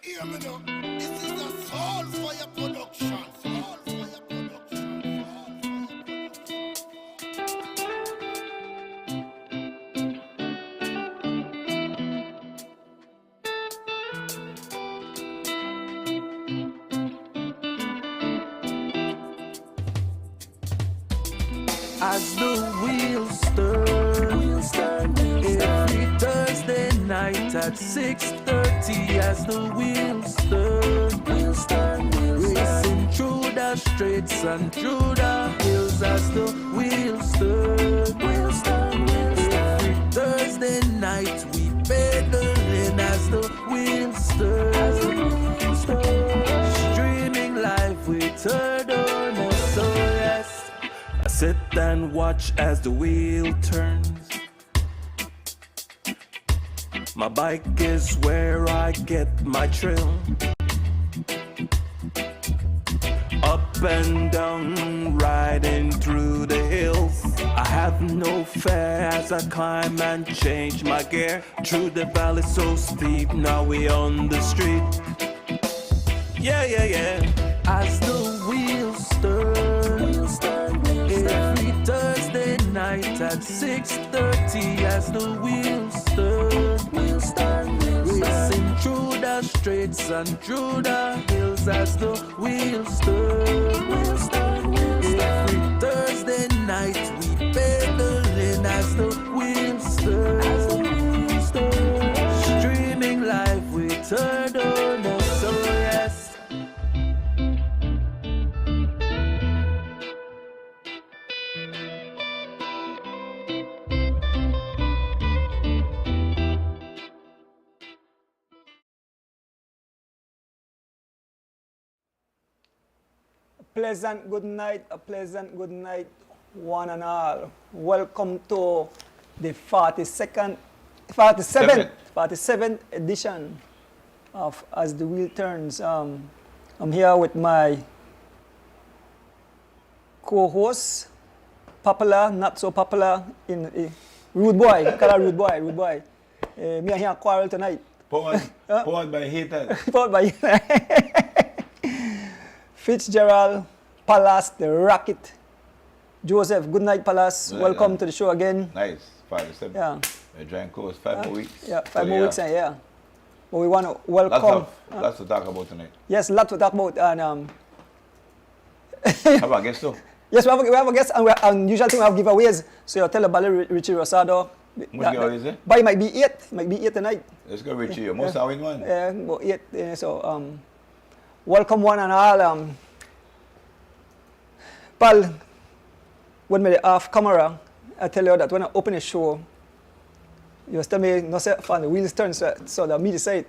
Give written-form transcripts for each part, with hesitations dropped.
Hear me now. This is the Soul Fire Production. Soul Fire Production. As the wheels turn, every Thursday night at 6:30. As the wheels turn, racing through the streets and through the hills. As the wheels turn, every Thursday night we pedaling. As the wheels turn, streaming live with third on us. So yes. I sit and watch as the wheel turns. My bike is where I get my thrill. Up and down, riding through the hills. I have no fear as I climb and change my gear. Through the valley so steep, now we on the street. Yeah. As the wheels turn, every Thursday night at 6:30. As the wheels turn, racing through the streets and through the hills. As the wheels turn, every Thursday night we pedaling. As the wheels turn, streaming live with third on us. So yes. A pleasant good night, one and all. Welcome to the 47th edition of As the Wheel Turns. I'm here with my co-host, popular, not so popular, Rude Boy, call her Rude Boy. Me and here quarrel tonight. Powered by haters. Powered by Fitzgerald, Palace, the Rocket. Joseph, good night, Palace. Welcome to the show again. Nice. 47. Yeah. We're trying close 5 more weeks. Yeah, 5 more weeks, yeah. But we want to welcome. Lots to talk about tonight. Yes, lots to talk about. And Have a guest though? yes, we have a guest, and usual thing we have giveaways. So you tell about Richie Rosado. Which giveaways eh? But it might be 8 tonight. Let's go Richie. You must have win one. Yeah, about 8. So welcome one and all. Pal, when we off camera, I tell you that when I open a show, you just tell me, no, sir, the wheels turn, so that me decide.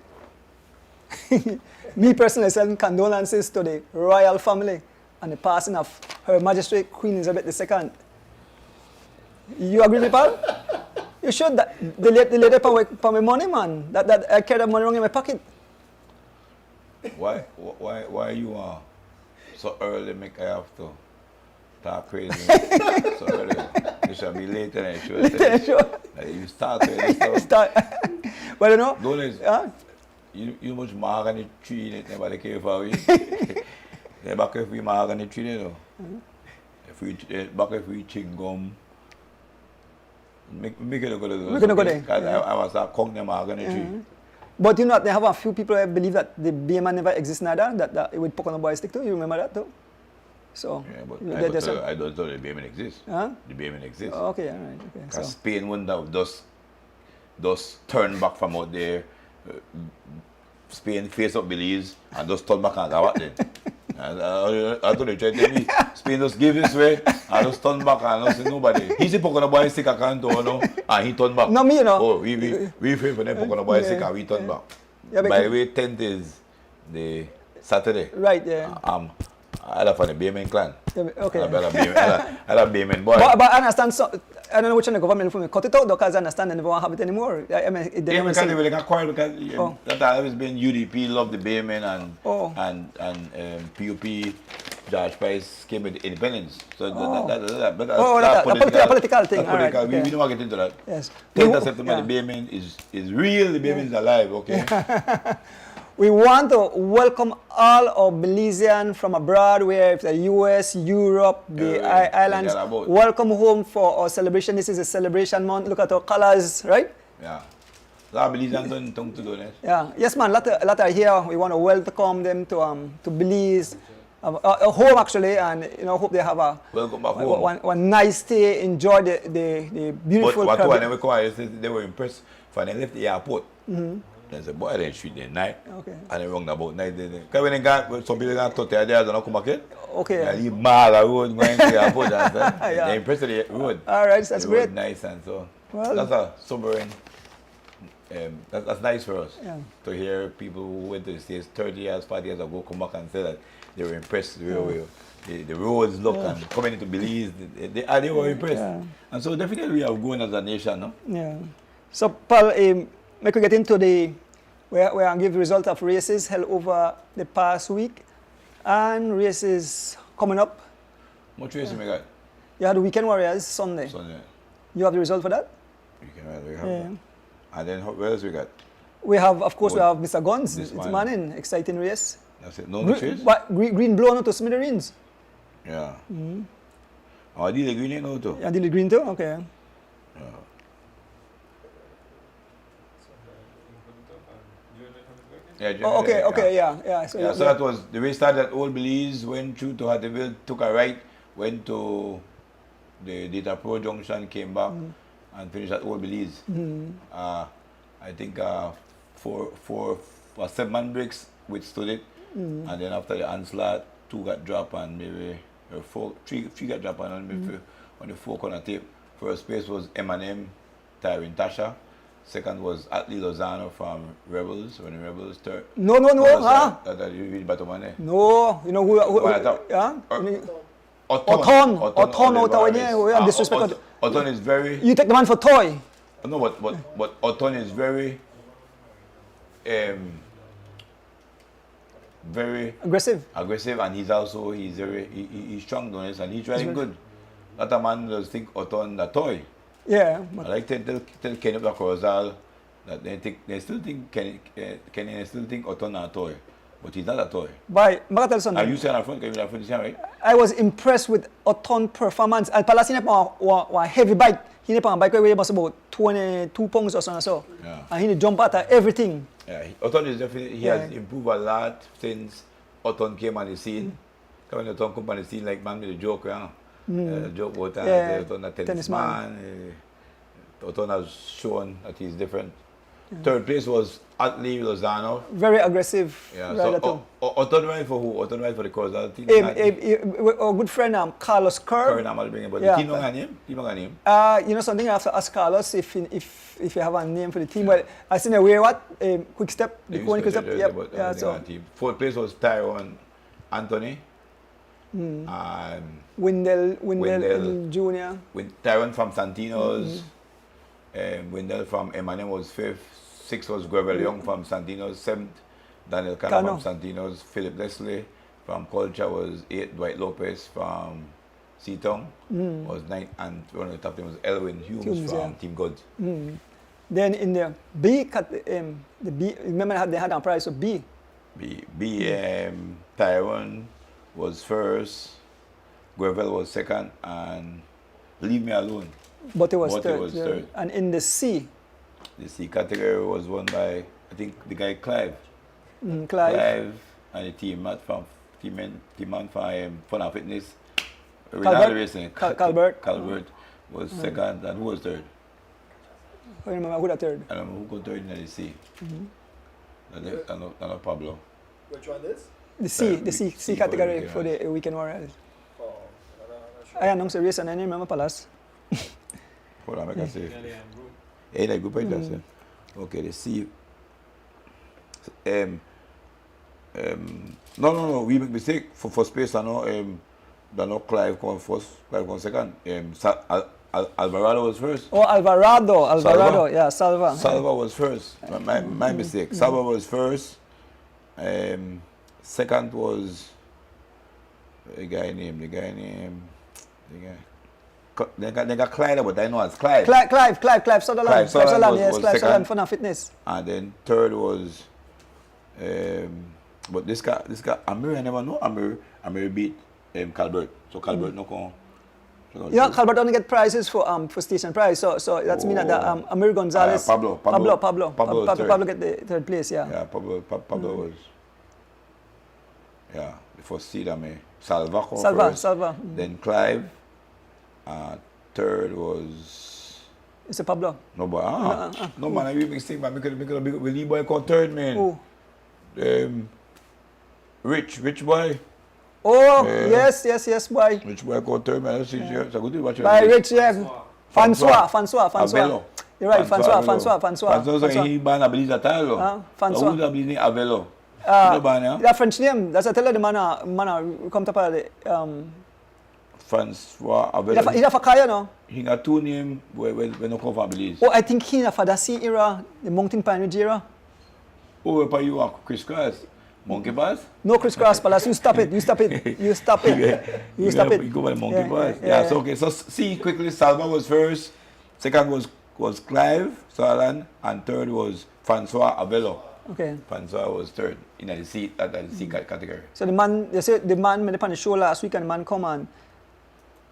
Me personally send condolences to the royal family and the passing of Her Majesty Queen Elizabeth II. You agree with me, pal? You should. The lady for my money, man. That I carry that money around in my pocket. Why you so early make I have to talk crazy so early? You should be later than you should. You start early. But you know, don't you much mahogany tree that nobody care for you. They back if we mahogany tree, you know. If we back if we chewing gum. Make it go there. We're gonna go there. Because I was a cock them mahogany tree. But you know, they have a few people that believe that the BMN never exists neither, that it would poke on a boy stick too. You remember that too? So yeah, but I don't know the BMN exists. Huh? The BMN exists. Oh, okay, all right. Okay. Because Spain wouldn't have just turned back from out there. Spain face up Belize and just turn back and go out then. And I told you, try to tell me, Spain just give this way and just turn back and don't see nobody. He's the poke on a boy stick account, you know, and he turned back. No, me, you know. Oh, we pay for them poke on a boy stick and we turn back. Yeah, by the way, 10th is the Saturday. Right, yeah. I had for the Bayman clan. Yeah, okay. I had a Bayman boy. But I understand, I don't know which one the government for me cut it out because I understand they never want to have it anymore. I mean, they never can't really quarrel because that always been UDP love the Bayman and PUP George Price came with independence. So that's a political thing. All right, okay. We don't want to get into that. Yes. 10th of September, the Bayman is real. The Bayman is alive. Okay. we want to welcome all our Belizean from abroad, where the US, Europe, the islands. Welcome home for our celebration. This is a celebration month. Look at our colors, right? Yeah. La Belizean don't to do this. Yeah. Yes, man. Lot are here. We want to welcome them to Belize, home actually, and hope they have a welcome back home. One nice stay. Enjoy the beautiful. But what they were they were impressed when they left the airport. They said, boy, they shoot the night. Okay. And they wrong about night. Because when they got, some people got 30 days and not come back in. Okay. They leave mile a road going to the airport. Yeah. They impressed with the road. All right, that's great. Nice and so. Well, that's a sobering. That's nice for us to hear people who went to the States 30 years, 40 years ago come back and say that they were impressed with the roads look and coming into Belize. They were impressed. Yeah. And so definitely we have grown as a nation, no? Yeah. So, Paul, make we get into where I give the result of races held over the past week, and races coming up. What races we got? You had the Weekend Warriors Sunday. You have the result for that? Weekend Warriors, we have that. And then where else we got? We have, of course, we have Mr. Guns. It's Manning, exciting race. That's it. No race? Green blown out to smithereens. Yeah. Oh, did the green in auto? Yeah, did the green too? Okay. Yeah. So that was the race started at Old Belize, went through to Hattieville, took a right, went to the Data Pro Junction, came back, and finished at Old Belize. I think 7-man breaks withstood it, and then after the onslaught, 2 got dropped and maybe 3 got dropped on the 4 corner tape. First place was M&M, Tyrone Tasha. Second was Atlee Lozano from Rebels, when the Rebels third. No. That you read bottom one there. No, you know who yeah? Oton out of here, disrespect. Oton is very... You take the man for toy. No, but Oton is very... very... Aggressive, and he's strong doing this, and he's very good. That a man does think Oton a toy. Yeah. I like to tell Kenny Blackrosa that they still think Kenny still think Oton a toy, but he's not a toy. But I tell something. Are you saying right? I was impressed with Oton performance. Al Palace was heavy bike. He on bike weight was about 22 pounds or so. Yeah. And he jump at everything. Yeah, Oton is definitely has improved a lot since Oton came on the scene. When Oton come on the scene, like man with a joke, joke about Oton a tennis man. Oton has shown that he's different. Third place was Atlee Lozano. Very aggressive. Yeah. So Oton ride for who? Oton ride for the causal team. Our good friend Carlos Kerr. The team not name. You know something, I have to ask Carlos if you have a name for the team. But I seen a way quick step. Quick step. Yep. Fourth place was Tyrone Anthony. And Wendell Jr. Tyrone from Santino's. Wendell from M&M was 5th. 6th was Gravel Young from Santino's. 7th, Daniel Cano from Santino's. Philip Leslie from Culture was 8th. Dwight Lopez from Seaton was 9th. And one of the top team was Elwin Humes from Team Goods. Then in the B, remember they had a prize of B? Tyrone was 1st. Gravel was 2nd. And Leave Me Alone. But it was third. And in the C? The C category was won by, I think, the guy Clive. Clive and the team man from Fun and Fitness. Calvert was 2nd, and who was 3rd? I remember who was 3rd. I don't know who got 3rd in the C. And Pablo. Which one is? The C category for the Weekend Warriors. I announced the race and I didn't remember Palace. Hold on, I can say. Hey, like group right there. Okay, the C. No. We make mistake for space. I know Clive come first. Clive come second. Alvarado was first. Oh, Alvarado. Salva. Yeah, Salva. Salva was first. My mistake. Salva was first. Second was the guy named. They got Clyde, but I know it's Clyde. Clive Sutherland. Yes, Clive Sutherland, Fun and Fitness. And then third was But this guy, Amir, I never know Amir. Amir beat Calvert. So Calvert no come. Yeah, Calvert only get prizes for station prize. So that's mean that Amir Gonzalez, Pablo get the third place. Yeah. Yeah, Pablo was. Yeah, the first seed. Salva first. Then Clive. Third was. It's a Pablo. No, but no man, I really mistake, man. Because Willie boy called third, man. Who? Rich boy. Oh, yes, boy. Rich boy called third, man. It's a good thing. Watch By Rich, yeah. François. Avelo. You're right, François. François, he ban a belize at all. François. Who's a belize Avelo? That French name, that's a tell the man come to the François Avelo. He's a Fakaya, no? He got two names where no come from Belize. Oh, I think he in the Fadasi era, the Mountain Pine Ridge era. Oh, but you are Chris Cross. Monkey Pass? No Chris Cross Palace, you stop it. You stop it. You go by the Monkey Pass. Yeah, so okay. So see quickly, Salva was first, second was Clive Sarlan, and third was François Avelo. Okay. François was third in the C category. So the man, they say the man made up on the show last week, and the man come and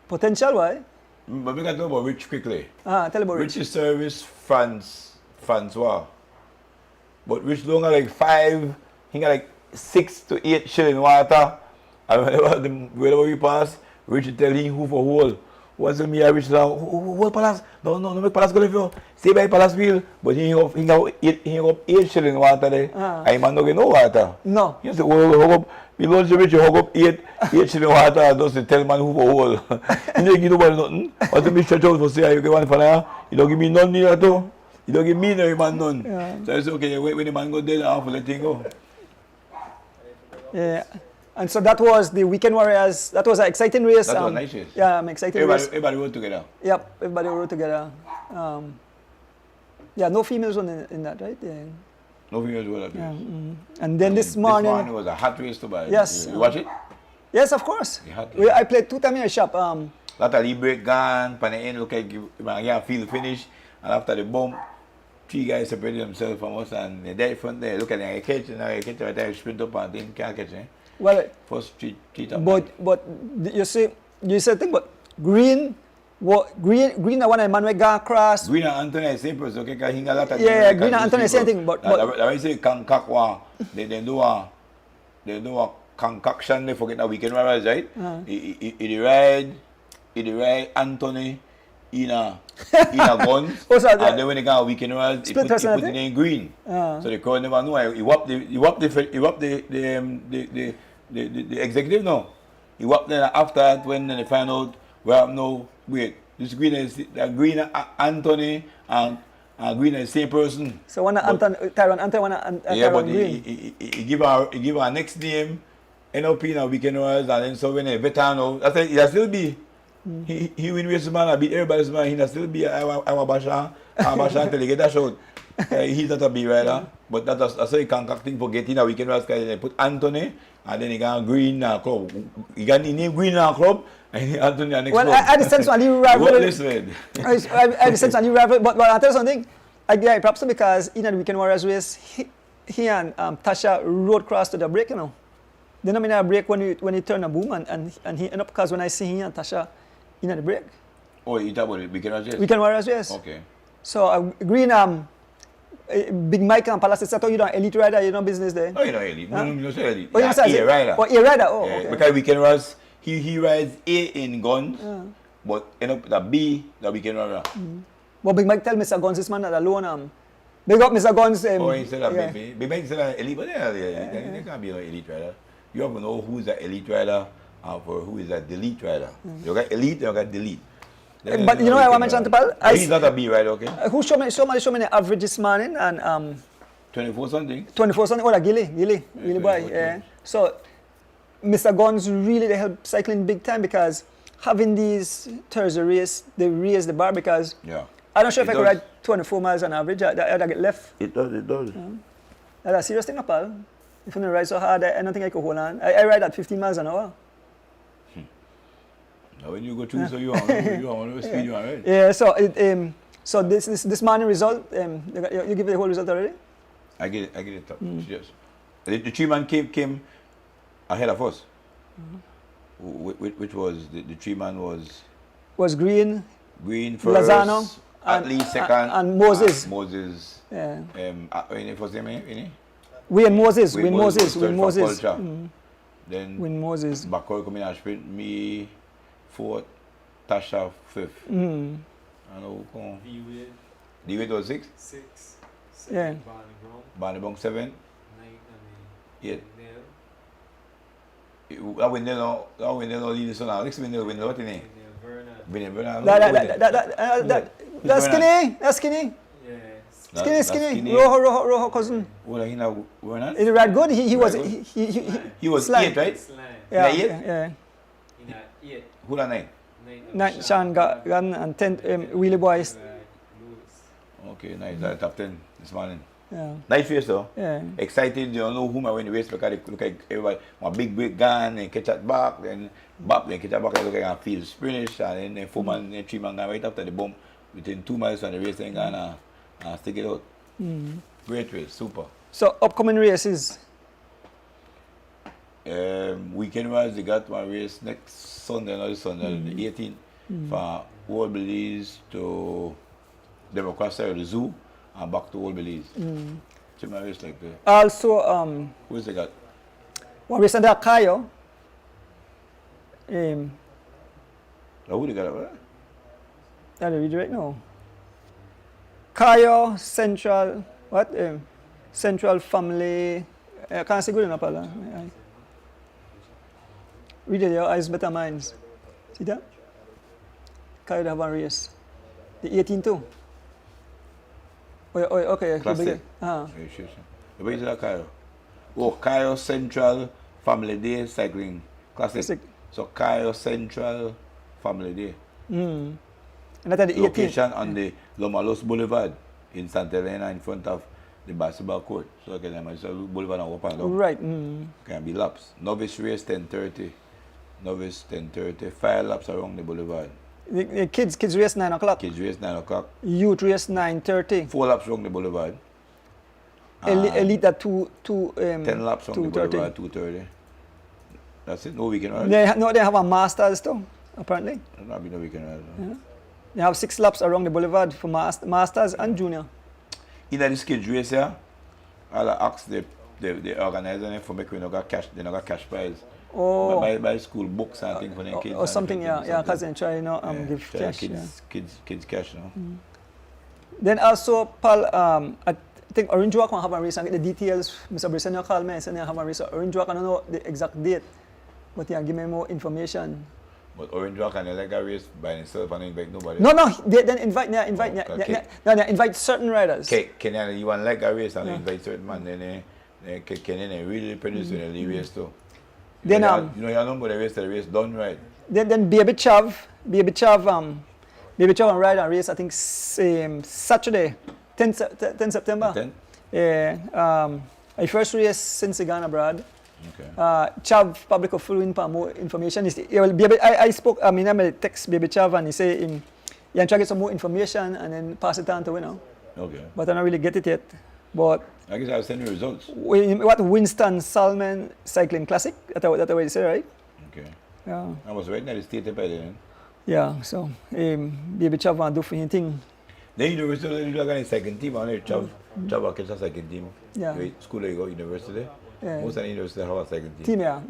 potential, why? But we got to know about Rich quickly. Tell about Rich. Rich's service François. But Rich don't got like 5, he got like 6 to 8 shilling water. And whenever we pass, Rich tell him who for hole. What's the me Rich now? Whole Palace? No, make Palace go live you. Stay by Palace Wheel. But he got 8 shilling water there. I man don't get no water. No. He say, hug up. We launch the Rich, hug up 8 shilling water and just to tell man who for hole. He don't give nobody nothing. What me stretch out for say, you get one for there. You don't give me none neither too. You don't give me no man none. Yeah. So I say, okay, when the man go there, I have to let him go. Yeah. And so that was the Weekend Warriors. That was an exciting race. That was a nice race. Yeah, exciting race. Everybody rode together. Yep, everybody rode together. Yeah, no females won in that, right? Yeah. No females won that race. Yeah, And then this morning. This morning was a hot race to buy. Yes. You watch it? Yes, of course. I played 2 times in a shop. Lot of lead break gone, pan the end look like you can feel finish. And after the bump, 3 guys separated themselves from us and they're there front there. Look at them, catch right there, sprint up and then can't catch it. Well, first 3 times. But you said thing, but Green the one man we got across. Green and Anthony same person, okay? Cause he got a lot of Green and Anthony same thing, but I say concoct they do a concoction. They forget the Weekend Warriors, right? He ride Anthony in a gun, and then when they got a Weekend Warriors, he put it in green. So the crowd never know. He whopped the executive now. He whopped them after that when they find out. Well, no, wait. This Green is Anthony and Green is the same person. So one Tyron Green. He give her next name, NOP now Weekend Warriors, and then so when a veteran, that's it. He'll still be. He win race man, I beat everybody's man. He'll still be our Bashan until he get that shot. He's not a B rider, but that's a concocting for getting a Weekend Warriors. They put Anthony, and then he got Green club. He got the name Green club. Anthony next well, I had the sense when you rival. I had the sense when you rival, but I'll tell you something. I give props because in the Weekend Warriors race, he and Tasha rode cross to the break, you know. Then I mean a break when he turn a boom and he end up because when I see him and Tasha in the break. Oh, you talk about the Weekend Warriors race? Weekend Warriors race. Okay. So Green Big Mike and Palace, I thought you know elite rider, you know business there. Oh, you know elite. No, you don't say elite. Oh, you say rider. Oh, A rider. Oh, okay. Because Weekend Warriors. He rides A in guns, but end up the B, the Weekend Warrior. But Big Mike tell Mr. Guns this man that alone. Big up Mr. Guns. He said that Big Mike said that elite, but they can't be an elite rider. You have to know who's the elite rider and for who is the delete rider. You got elite, you got delete. But you know what I mentioned to Paul? He's not a B rider, okay? Who somebody show me the average this morning and 24 something. 24 something. Oh, that Gilly boy. Yeah. So Mr. Guns really they help cycling big time because having these Thursday race, they raise the bar because I'm not sure if I could ride 24 miles on average. I get left. It does. That's a serious thing, Paul. If you don't ride so hard, I don't think I could hold on. I ride at 15 miles an hour. Now when you go through, so you want to speed you are right. Yeah. So so this morning result, you give the whole result already? I get it. Yes. The three man came ahead of us. Which was the three man Was Green first, Lozano at least second, and Moses. Moses. Yeah. Any first name? Any? Win Moses. Win Moses. Then Win Moses. Bakoy coming and sprint, me fourth, Tasha fifth. And who come? D-Wade was six? Yeah. Barney Bong seven? Eight. That window lead this one now. Next window what in it? Bernard. That's skinny. Yeah. Skinny. Rojo cousin. What he now? Bernard? Is it right good? He was Slang. 8, right? Yeah. Yeah. Who are 9? 9 Sean Gunn and 10 Wheelie Boys. Okay, nice. That's top 10 this morning. Yeah. Nice race though. Yeah. Excited, you don't know whom I win the race because they look like everybody want big break gun and catch that back, then catch that back, they look like a field sprint, and then 4 man and 3 man gone right after the bump within 2 miles and the race then gonna stick it out. Great race, super. So upcoming races. Weekend wise, they got one race next Sunday, another Sunday, the 18th, from Old Belize to Democracy of the Zoo and back to Old Belize. So my race like that. Also, Who's they got? one race under Kayo. Who they got over I don't read right now. Kayo, Central, Central Family. I can't say good enough, Pala. Read it, your eyes better minds. See that? Kayo have one race. The 18th too. Okay. Classic. Where is that Cairo? Oh, Cairo Central Family Day Cycling Classic. So Cairo Central Family Day. And that's at the 18th. Location on the Lomalos Boulevard in Santa Elena in front of the basketball court. So okay, I Boulevard and open up. Right. Can be laps. Novice race 10:30. Novice 10:30. 5 laps around the boulevard. The kids race 9 o'clock. Kids race 9 o'clock. Youth race 9:30. 4 laps around the boulevard. Elite at 10 10 laps on the boulevard 2:30. That's it. No weekend ride. They have a masters too, apparently. There'll not be no weekend ride. Yeah. They have 6 laps around the boulevard for masters and junior. In this kids race here, I'll ask the organizer for make we not got cash. They not got cash prize. Oh. Buy school books and things for the kids. Or something, because they try give cash. Kids cash, Then also, Paul, I think Orange Walk will have a race. I get the details. Mr. Brisson called me and said they have a race. Orange Walk, I don't know the exact date, but he give me more information. But Orange Walk and they like a race by themselves and invite nobody. No, they then invite certain riders. Can you want like a race and invite certain man, then can they really produce the race too? Then you know the race done right. Then Baby Chav and ride a race. I think Saturday, 10 September. 10? Yeah. I first race since he gone abroad. Okay. Chav public of following for more information. I text Baby Chav and he say he try to get some more information and then pass it on to winner. Okay. But I don't really get it yet. But I guess I'll send you results. What Winston Salmon Cycling Classic? That's what you say, right? Okay. Yeah. I was right now the state by then. Yeah, so Baby Chav want do for his thing. Then university you got a second team on it, Chav catch a second team. Yeah. School you go university. Yeah. Most of the university have a second team. Team, yeah.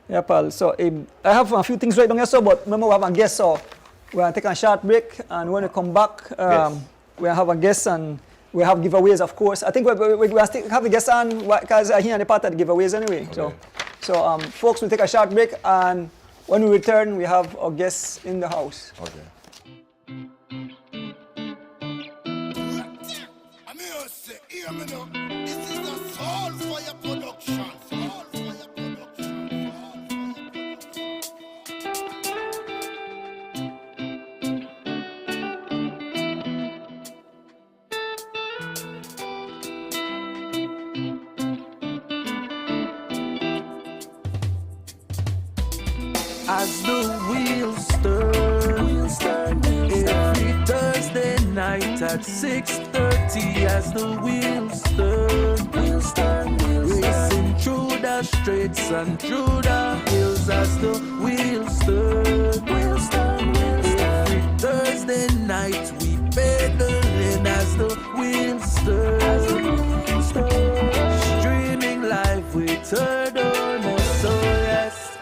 Yeah, Paul. So I have a few things right down here, so but remember we have a guest, so we're gonna take a short break, and when we come back, we have a guest and we have giveaways, of course. I think we still have the guests on because here are the part of the giveaways anyway. Okay. So folks, we'll take a short break, and when we return, we have our guests in the house. Okay. This is a Soul Fire production. Soul Fire production. As the wheels turn, every Thursday night at 6:30. As the wheels turn, straights and through the hills as the wheels turn. Every Thursday night we pedaling as the wheels turn. Streaming live with Turner, so yes,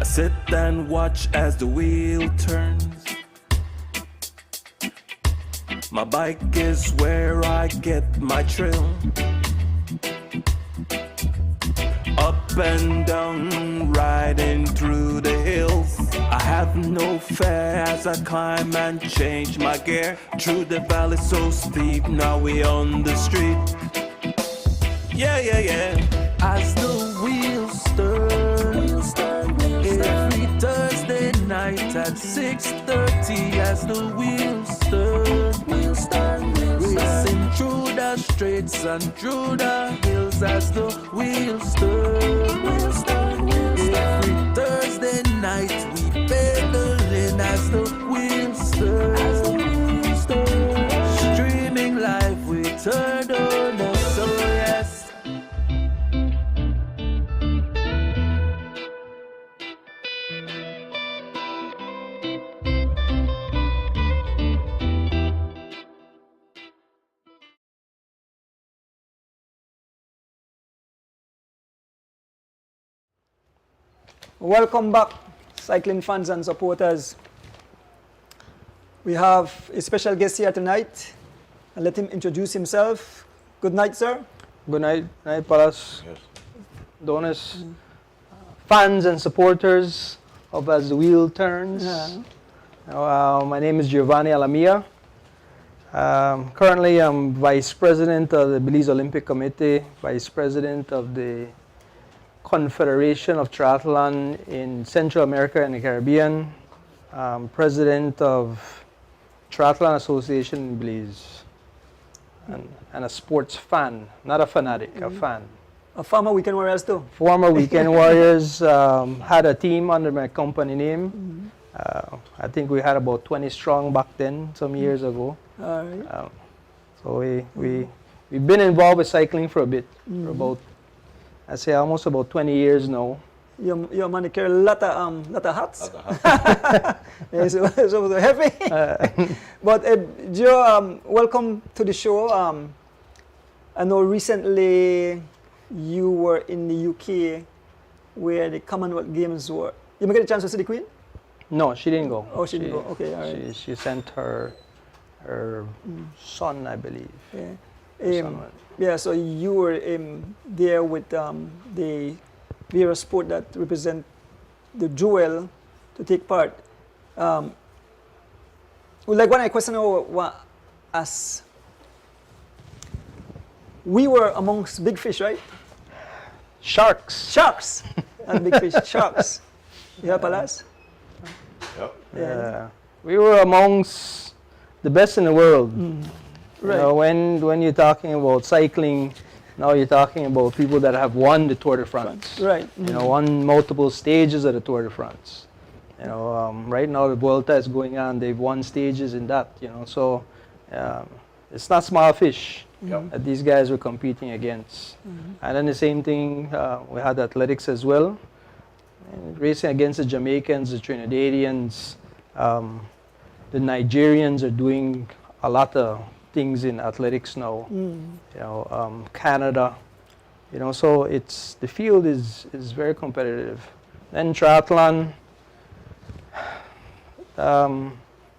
I sit and watch as the wheel turns. My bike is where I get my thrill. Up and down, riding through the hills. I have no fear as I climb and change my gear. Through the valley so steep, now we on the street. Yeah, yeah, yeah. As the wheels turn, every Thursday night at 6:30. As the wheels turn, racing through the streets and through the hills. As the wheels turn, every Thursday night we pedaling. As the wheels turn, streaming live with Turner, so yes. Welcome back, cycling fans and supporters. We have a special guest here tonight. I'll let him introduce himself. Good night, sir. Good night, Palas. Yes. Donis, fans and supporters of As the Wheel Turns. My name is Giovanni Alamia. Currently, I'm Vice President of the Belize Olympic Committee, Vice President of the Confederation of Triathlon in Central America and the Caribbean, President of Triathlon Association in Belize, and a sports fan, not a fanatic, a fan. A former Weekend Warriors too. Former Weekend Warriors, had a team under my company name. I think we had about 20 strong back then, some years ago. All right. So we've been involved with cycling for a bit, for about, I'd say almost about 20 years now. Your man carry a lot of hats. Yeah, so heavy. But Joe, welcome to the show. I know recently you were in the UK where the Commonwealth Games were. You may get a chance to see the Queen? No, she didn't go. Oh, she didn't go. Okay, all right. She sent her son, I believe. Yeah. Her son went. Yeah, so you were there with the various sport that represent the jewel to take part. Like when I question as we were amongst big fish, right? Sharks. Sharks, not big fish, sharks. Yeah, Palas? Yep. Yeah. We were amongst the best in the world. Right. You know, when you're talking about cycling, now you're talking about people that have won the Tour de France. Right. You know, won multiple stages of the Tour de France. You know, right now the Vuelta is going on. They've won stages in that. You know, so it's not small fish that these guys were competing against. And then the same thing, we had athletics as well, and racing against the Jamaicans, the Trinidadians, the Nigerians are doing a lot of things in athletics now. You know, Canada. You know, so it's the field is very competitive. Then triathlon,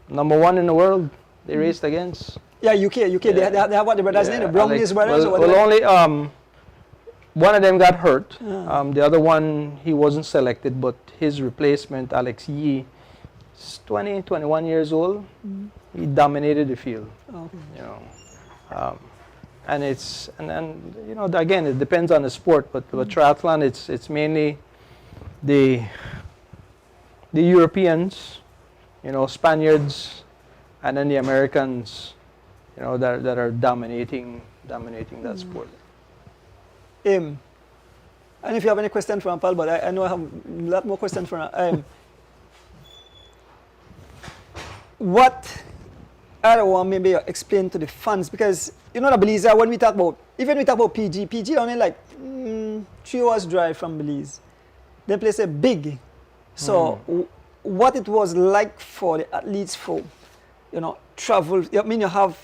number one in the world. They raced against. Yeah, UK. They have what the brothers name, the Brownies brothers. Well, only one of them got hurt. The other one, he wasn't selected, but his replacement, Alex Yee, is 20, 21 years old. He dominated the field. Okay. You know, and it's and you know, again, it depends on the sport, but triathlon, it's mainly the Europeans, you know, Spaniards, and then the Americans, you know, that are dominating that sport. And if you have any questions for Paul, but I know I have a lot more questions for I don't want maybe explain to the fans because you know the Belize when we talk about even we talk about PG only like 3 hours drive from Belize. The place is big, so what it was like for the athletes for travel. I mean you have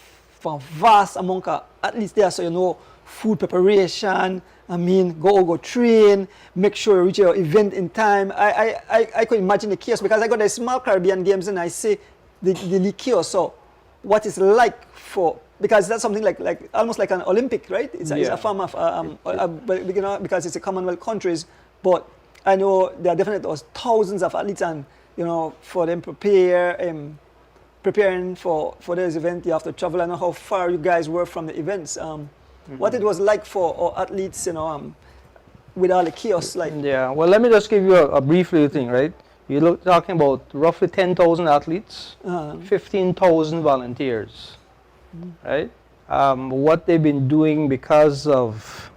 a vast amount of athletes there, so you know food preparation. I mean go train, make sure you reach your event in time. I could imagine the chaos because I got the small Caribbean games and I see the chaos. So what it's like for because that's something like almost like an Olympic, right? It's a form of because it's a Commonwealth countries. But I know there are definitely thousands of athletes, and for them preparing for this event, you have to travel. I know how far you guys were from the events. What it was like for our athletes, with all the chaos, like. Yeah. Well, let me just give you a brief little thing, right? You're talking about roughly 10,000 athletes, 15,000 volunteers, right? What they've been doing because of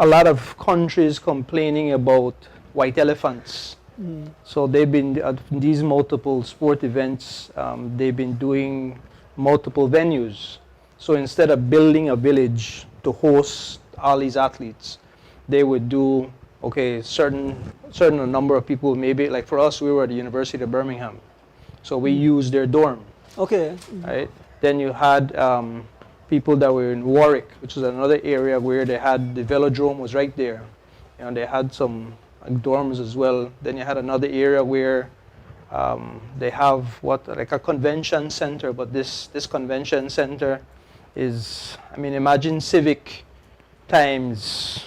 a lot of countries complaining about white elephants. So they've been at these multiple sport events, they've been doing multiple venues. So instead of building a village to host all these athletes, they would do certain number of people, maybe like for us, we were at the University of Birmingham. So we used their dorm. Okay. Right? Then you had people that were in Warwick, which is another area where they had the velodrome was right there. They had some dorms as well. Then you had another area where they have like a convention center, but this convention center is, I mean, imagine Civic times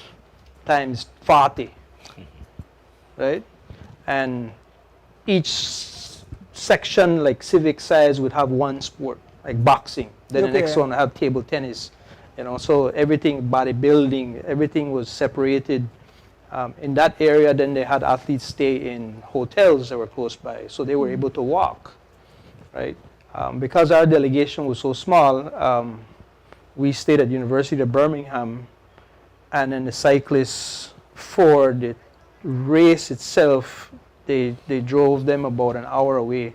40, right? And each section, like Civic size, would have one sport, like boxing. Then the next one would have table tennis. So everything, bodybuilding, everything was separated. In that area, then they had athletes stay in hotels that were close by, so they were able to walk, right? Because our delegation was so small, we stayed at University of Birmingham, and then the cyclists for the race itself, they drove them about an hour away.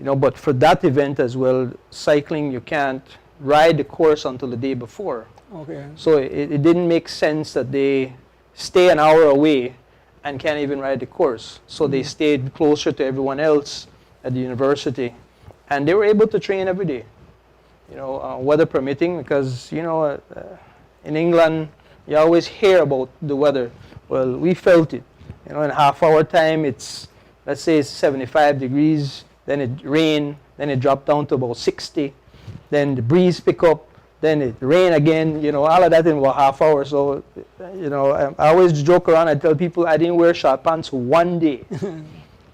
But for that event as well, cycling, you can't ride the course until the day before. Okay. So it didn't make sense that they stay an hour away and can't even ride the course. So they stayed closer to everyone else at the university, and they were able to train every day, weather permitting, because, in England, you always hear about the weather. Well, we felt it. In a half-hour time, let's say it's 75 degrees, then it rain, then it dropped down to about 60, then the breeze pick up, then it rain again, all of that in about half hour. So, I always joke around. I tell people I didn't wear short pants one day,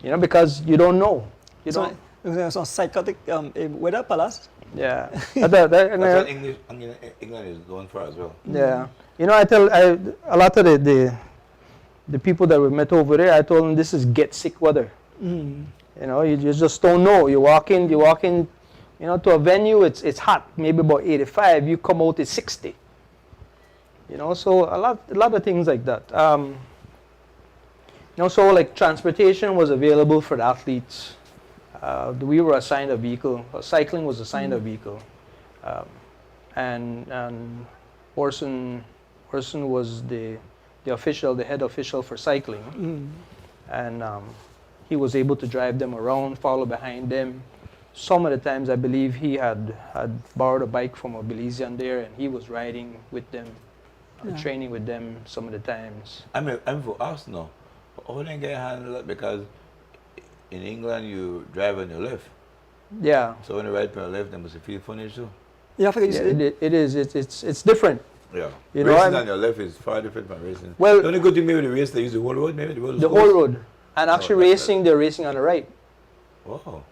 because you don't know. So psychotic weather palace. Yeah. That's what England is known for as well. Yeah. I tell a lot of the people that we met over there, I told them this is get sick weather. You just don't know. You walk in, to a venue, it's hot, maybe about 85. You come out, it's 60. So a lot of things like that. So like transportation was available for the athletes. We were assigned a vehicle. Cycling was assigned a vehicle, and Orson was the head official for cycling, and he was able to drive them around, follow behind them. Some of the times, I believe he had borrowed a bike from a Belizean there, and he was riding with them, training with them some of the times. I'm for us now. How do you get handle that? Because in England, you drive on your left. Yeah. So when you ride on your left, they must feel funny too. Yeah, it is. It's different. Yeah. Racing on your left is far different from racing. Well, the only good thing maybe the race, they use the whole road, maybe the whole road. And actually they're racing on the right. Oh.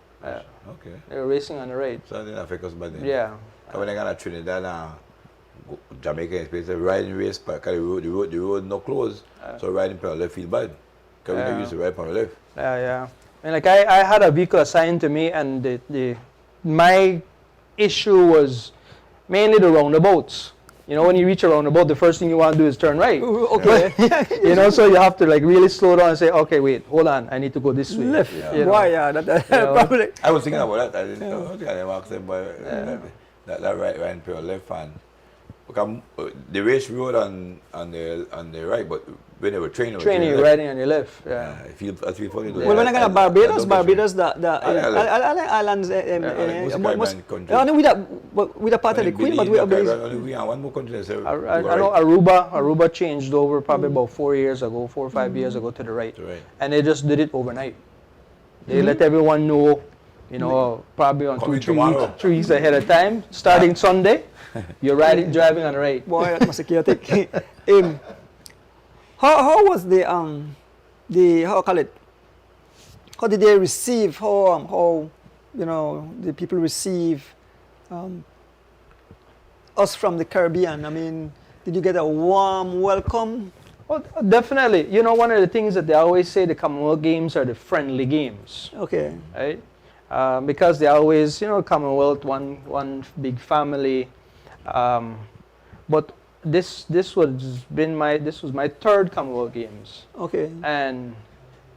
Okay. They're racing on the right. So they didn't affect us by then. Yeah. When I got to Trinidad and Jamaica, it's a riding race, but the road not closed, so riding per left feel bad. Because we don't use to ride per left. Yeah. And like I had a vehicle assigned to me, and my issue was mainly the roundabouts. You know, when you reach around about, the first thing you want to do is turn right. Okay. You know, so you have to like really slow down and say, okay, wait, hold on, I need to go this way. Left. You know? Why? Yeah, that know. probably. I was thinking about that. I didn't know. I never asked them, but that right hand pair left hand. Because the race road on the right, but when they were training, You're riding on your left. Yeah. I feel funny. Well, when I got to Barbados, the islands, Caribbean countries. only with a part of the Queen, but we are we are one more country. I know Aruba changed over probably about 4 years ago, 4 or 5 years ago to the right. Right. And they just did it overnight. They let everyone know, you know, probably on Coming 3 weeks ahead of time. Starting Sunday, you're driving on the right. Boy, that must be chaotic. How was the how call it? How did they receive? How you know the people receive us from the Caribbean? I mean, did you get a warm welcome? Oh, definitely. You know, one of the things that they always say, the Commonwealth Games are the friendly games, Okay. right? Because they always, you know, Commonwealth, one big family. But this was my third Commonwealth Games, Okay. and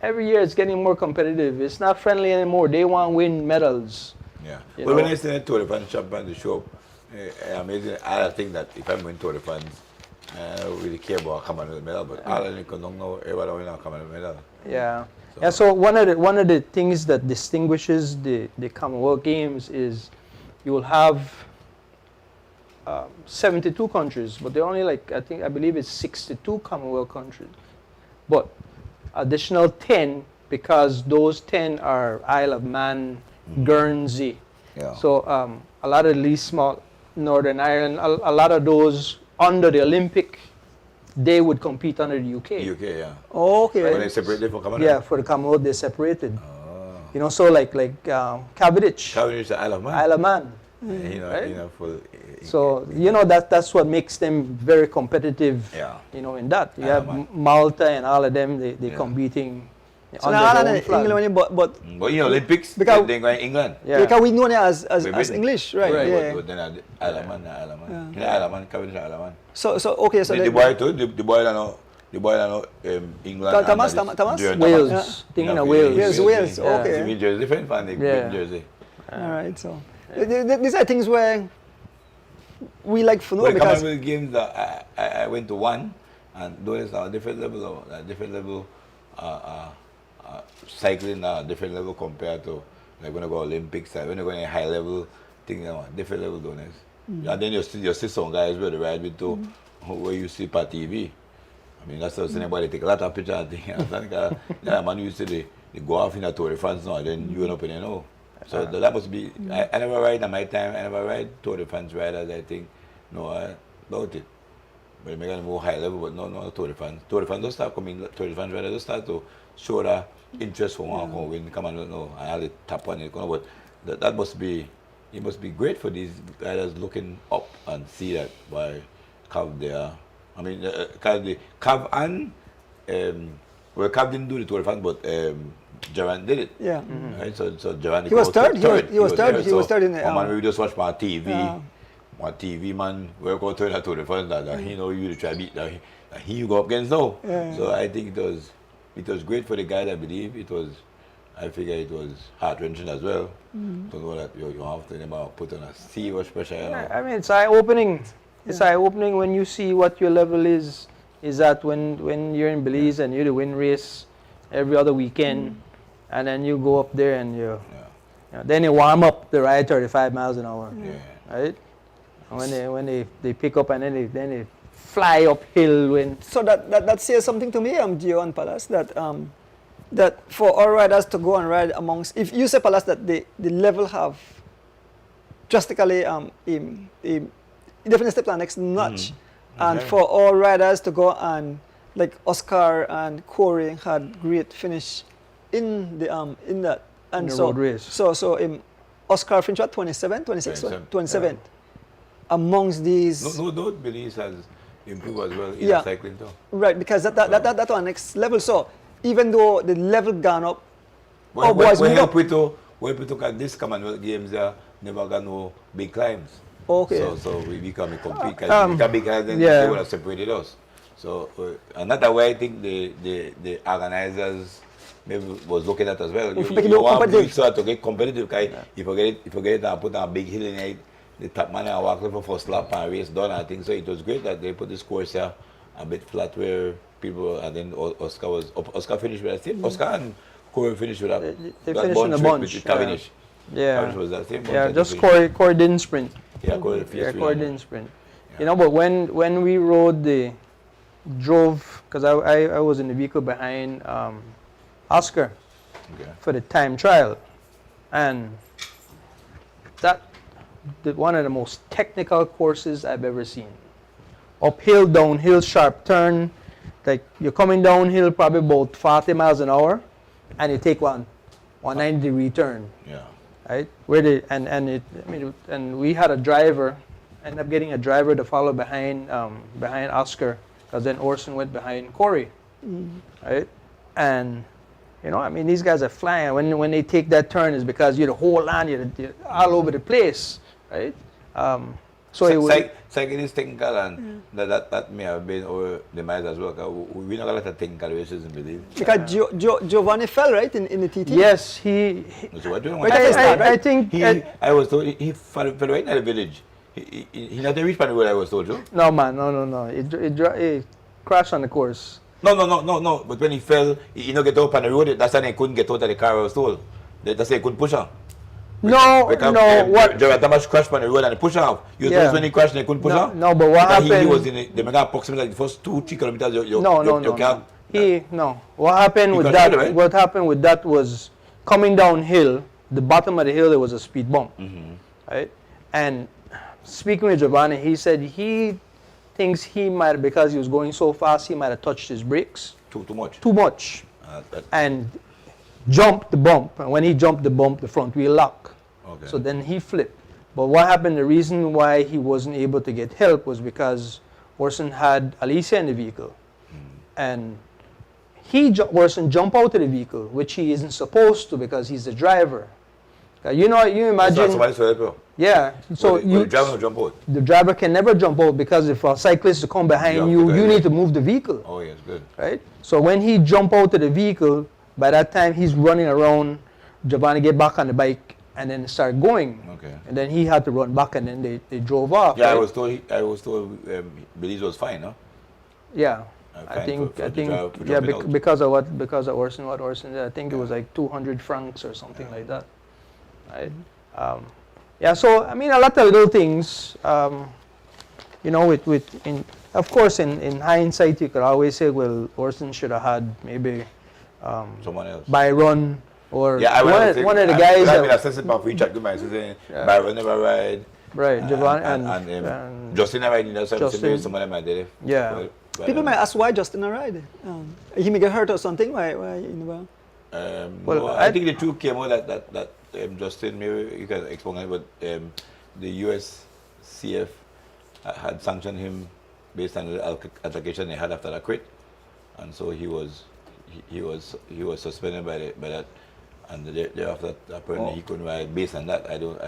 every year it's getting more competitive. It's not friendly anymore. They want to win medals. Yeah. You Well, when know. I stand at Tour de France shop and the show, amazing. I think that if I'm in Tour de France, I don't really care about a Commonwealth medal, but all I don't know everybody win a Commonwealth medal. Yeah. Yeah. So one of the things that distinguishes the Commonwealth Games is you will have 72 countries, but they're only like I believe it's 62 Commonwealth countries, but additional 10 because those 10 are Isle of Man, Guernsey. Yeah. So a lot of these small Northern Ireland, a lot of those under the Olympic, they would compete under the UK. UK, yeah. Okay. When they separate from Commonwealth. Yeah, for the Commonwealth they separated. You know, so like Cavendish, Cavendish is the Isle of Man. Isle of Man. You know, Right? you know, for So you know that's what makes them very competitive. Yeah. You know, in that you Isle of have Man. Malta and all of them. They Yeah. competing So under now their Ireland own and flag. England, but But you know, Olympics, Because- they go in England. Yeah. because we know it as Britain. English, right? Right. Yeah. But then Isle of Man, Isle of Man. Yeah, Isle of Man, Cavendish, Isle of Man. So okay, so The boy too, the boy I know, England. and Thomas, that is Thomas? during Wales, Yeah. thinking You of know, Wales. Wales, yeah. okay. It's in Jersey, different from the Yeah. Jersey. all right. So these are things where we like to know Well, because Commonwealth Games, I went to one, and those are different level, cycling, different level compared to like when I go Olympics, when I go in a high level thing, different level donors. And then you see some guys where they ride with too, where you see per TV. I mean, that's what anybody take a lot of pictures and things. Yeah, man, you see they go off in a Tour de France now, and then you end up in a know. So that must be. I never ride at my time. I never ride Tour de France riders. I think about it. But they make it more high level. But no Tour de France. Tour de France don't start coming. Tour de France riders don't start to show that interest for one to win. Come on, no, and all the tap on it. But that must be. It must be great for these riders looking up and see that by Cav there. I mean, Cav and well, Cav didn't do the Tour de France, but Jaran did it. yeah. Right, so Jaran He was third. He was third. He was third in the. man, we just watch my TV. Yeah. My TV man, we're going to that Tour de France that he know you to try beat that he you go up against now. Yeah. So I think it was great for the guy. I believe it was. I figure it was heart wrenching as well to know that you have to put on a serious pressure. You know. I mean, it's eye-opening. It's eye-opening when you see what your level is. Is that when you're in Belize and you do win race every other weekend, and then you go up there and you know, then you warm up the ride 35 miles an hour, right? And when they pick up and then they fly uphill when. So that says something to me, Gio and Palace, that for all riders to go and ride amongst, if you say Palace that the level have drastically definitely stepped to the next notch, and for all riders to go and like Oscar and Corey had great finish in that and In the so road race. so Oscar finished at 27, 26, 27 amongst these. No, Belize has improved as well in Yeah. cycling too. Right, because that on next level. So even though the level gone up, When boys, we move up. took at this Commonwealth Games, never got no big climbs. Okay. So we can compete. Because then yeah. they would have separated us. So and that way I think the organizers maybe was looking at as well. If we You do want competitive. so to get competitive. If you get it and put on a big hill in it, the top man and walk over for first lap and race done. I think so. It was great that they put this course here a bit flat where people, and then Oscar finished with that same. Oscar and Corey finished with that. They that finished in a bunch. With Cavendish. Yeah. Cavendish was that same bunch Yeah, that just they finished. Corey didn't sprint. Yeah, Corey Yeah, Corey didn't sprint. Yeah. You know, but when we drove, because I was in the vehicle behind Oscar Okay. for the time trial, and one of the most technical courses I've ever seen. Uphill, downhill, sharp turn, like you're coming downhill probably about 40 miles an hour, and you take 190-degree turn, Yeah. right? And we had a driver, ended up getting a driver to follow behind Oscar, because then Orson went behind Corey, right? And you know, I mean, these guys are flying. When they take that turn, is because you're the whole land, you're all over the place, right? So it was Second is technical, and that may have been our demise as well. We know a lot of technical races in believe. Because Giovanni fell, right, in the TT? yes, he. So what do you know? Right at the start, I right? think. I was told he fell right in the village. He not reached the where I was told you. No, man, no. It crashed on the course. No. But when he fell, he not get up on the road. That's why he couldn't get out of the car. I was told. That's why he couldn't push on. What? Gerald Thomas crashed on the road and he pushed off. You Yeah. told when he crashed and he couldn't push off? No, but what Because happened? He was in the mega approximately like the first 2-3 kilometers. You No. What happened He with got that? out, right? What happened with that was coming downhill. The bottom of the hill there was a speed bump, right? And speaking with Giovanni, he said he thinks he might, because he was going so fast, he might have touched his brakes Too much. too much, and jumped the bump. And when he jumped the bump, the front wheel locked. Okay. So then he flipped. But what happened, the reason why he wasn't able to get help was because Orson had Alicia in the vehicle. And Orson jumped out of the vehicle, which he isn't supposed to because he's the driver. You imagine. Yeah. So the driver will jump out. The driver can never jump out, because if a cyclist come behind you need to move the vehicle. Oh, yes, good. Right? So when he jumped out of the vehicle, by that time he's running around, Giovanni get back on the bike and then start going. Okay. And then he had to run back, and then they drove off. Yeah, right? I was told Belize was fine, no? Yeah. I think because of Orson, what Orson did, I think it was like 200 francs or something like that. Right? Yeah, so I mean, a lot of little things, you know, of course, in hindsight, you could always say, well, Orson should have had maybe someone else. Byron, or Yeah, one of the guys. I've been assessing about free chat. Byron never ride. Right, Giovanni and Justin never ride. You know, Justin. some of them I did it. Yeah. People might ask why Justin arrived. He may get hurt or something. Why Well, I think the truth came out that Justin, maybe you can explain it, but the USCF had sanctioned him based on the altercation they had after that crit, and so he was suspended by that, and thereafter apparently he couldn't ride based on that. I don't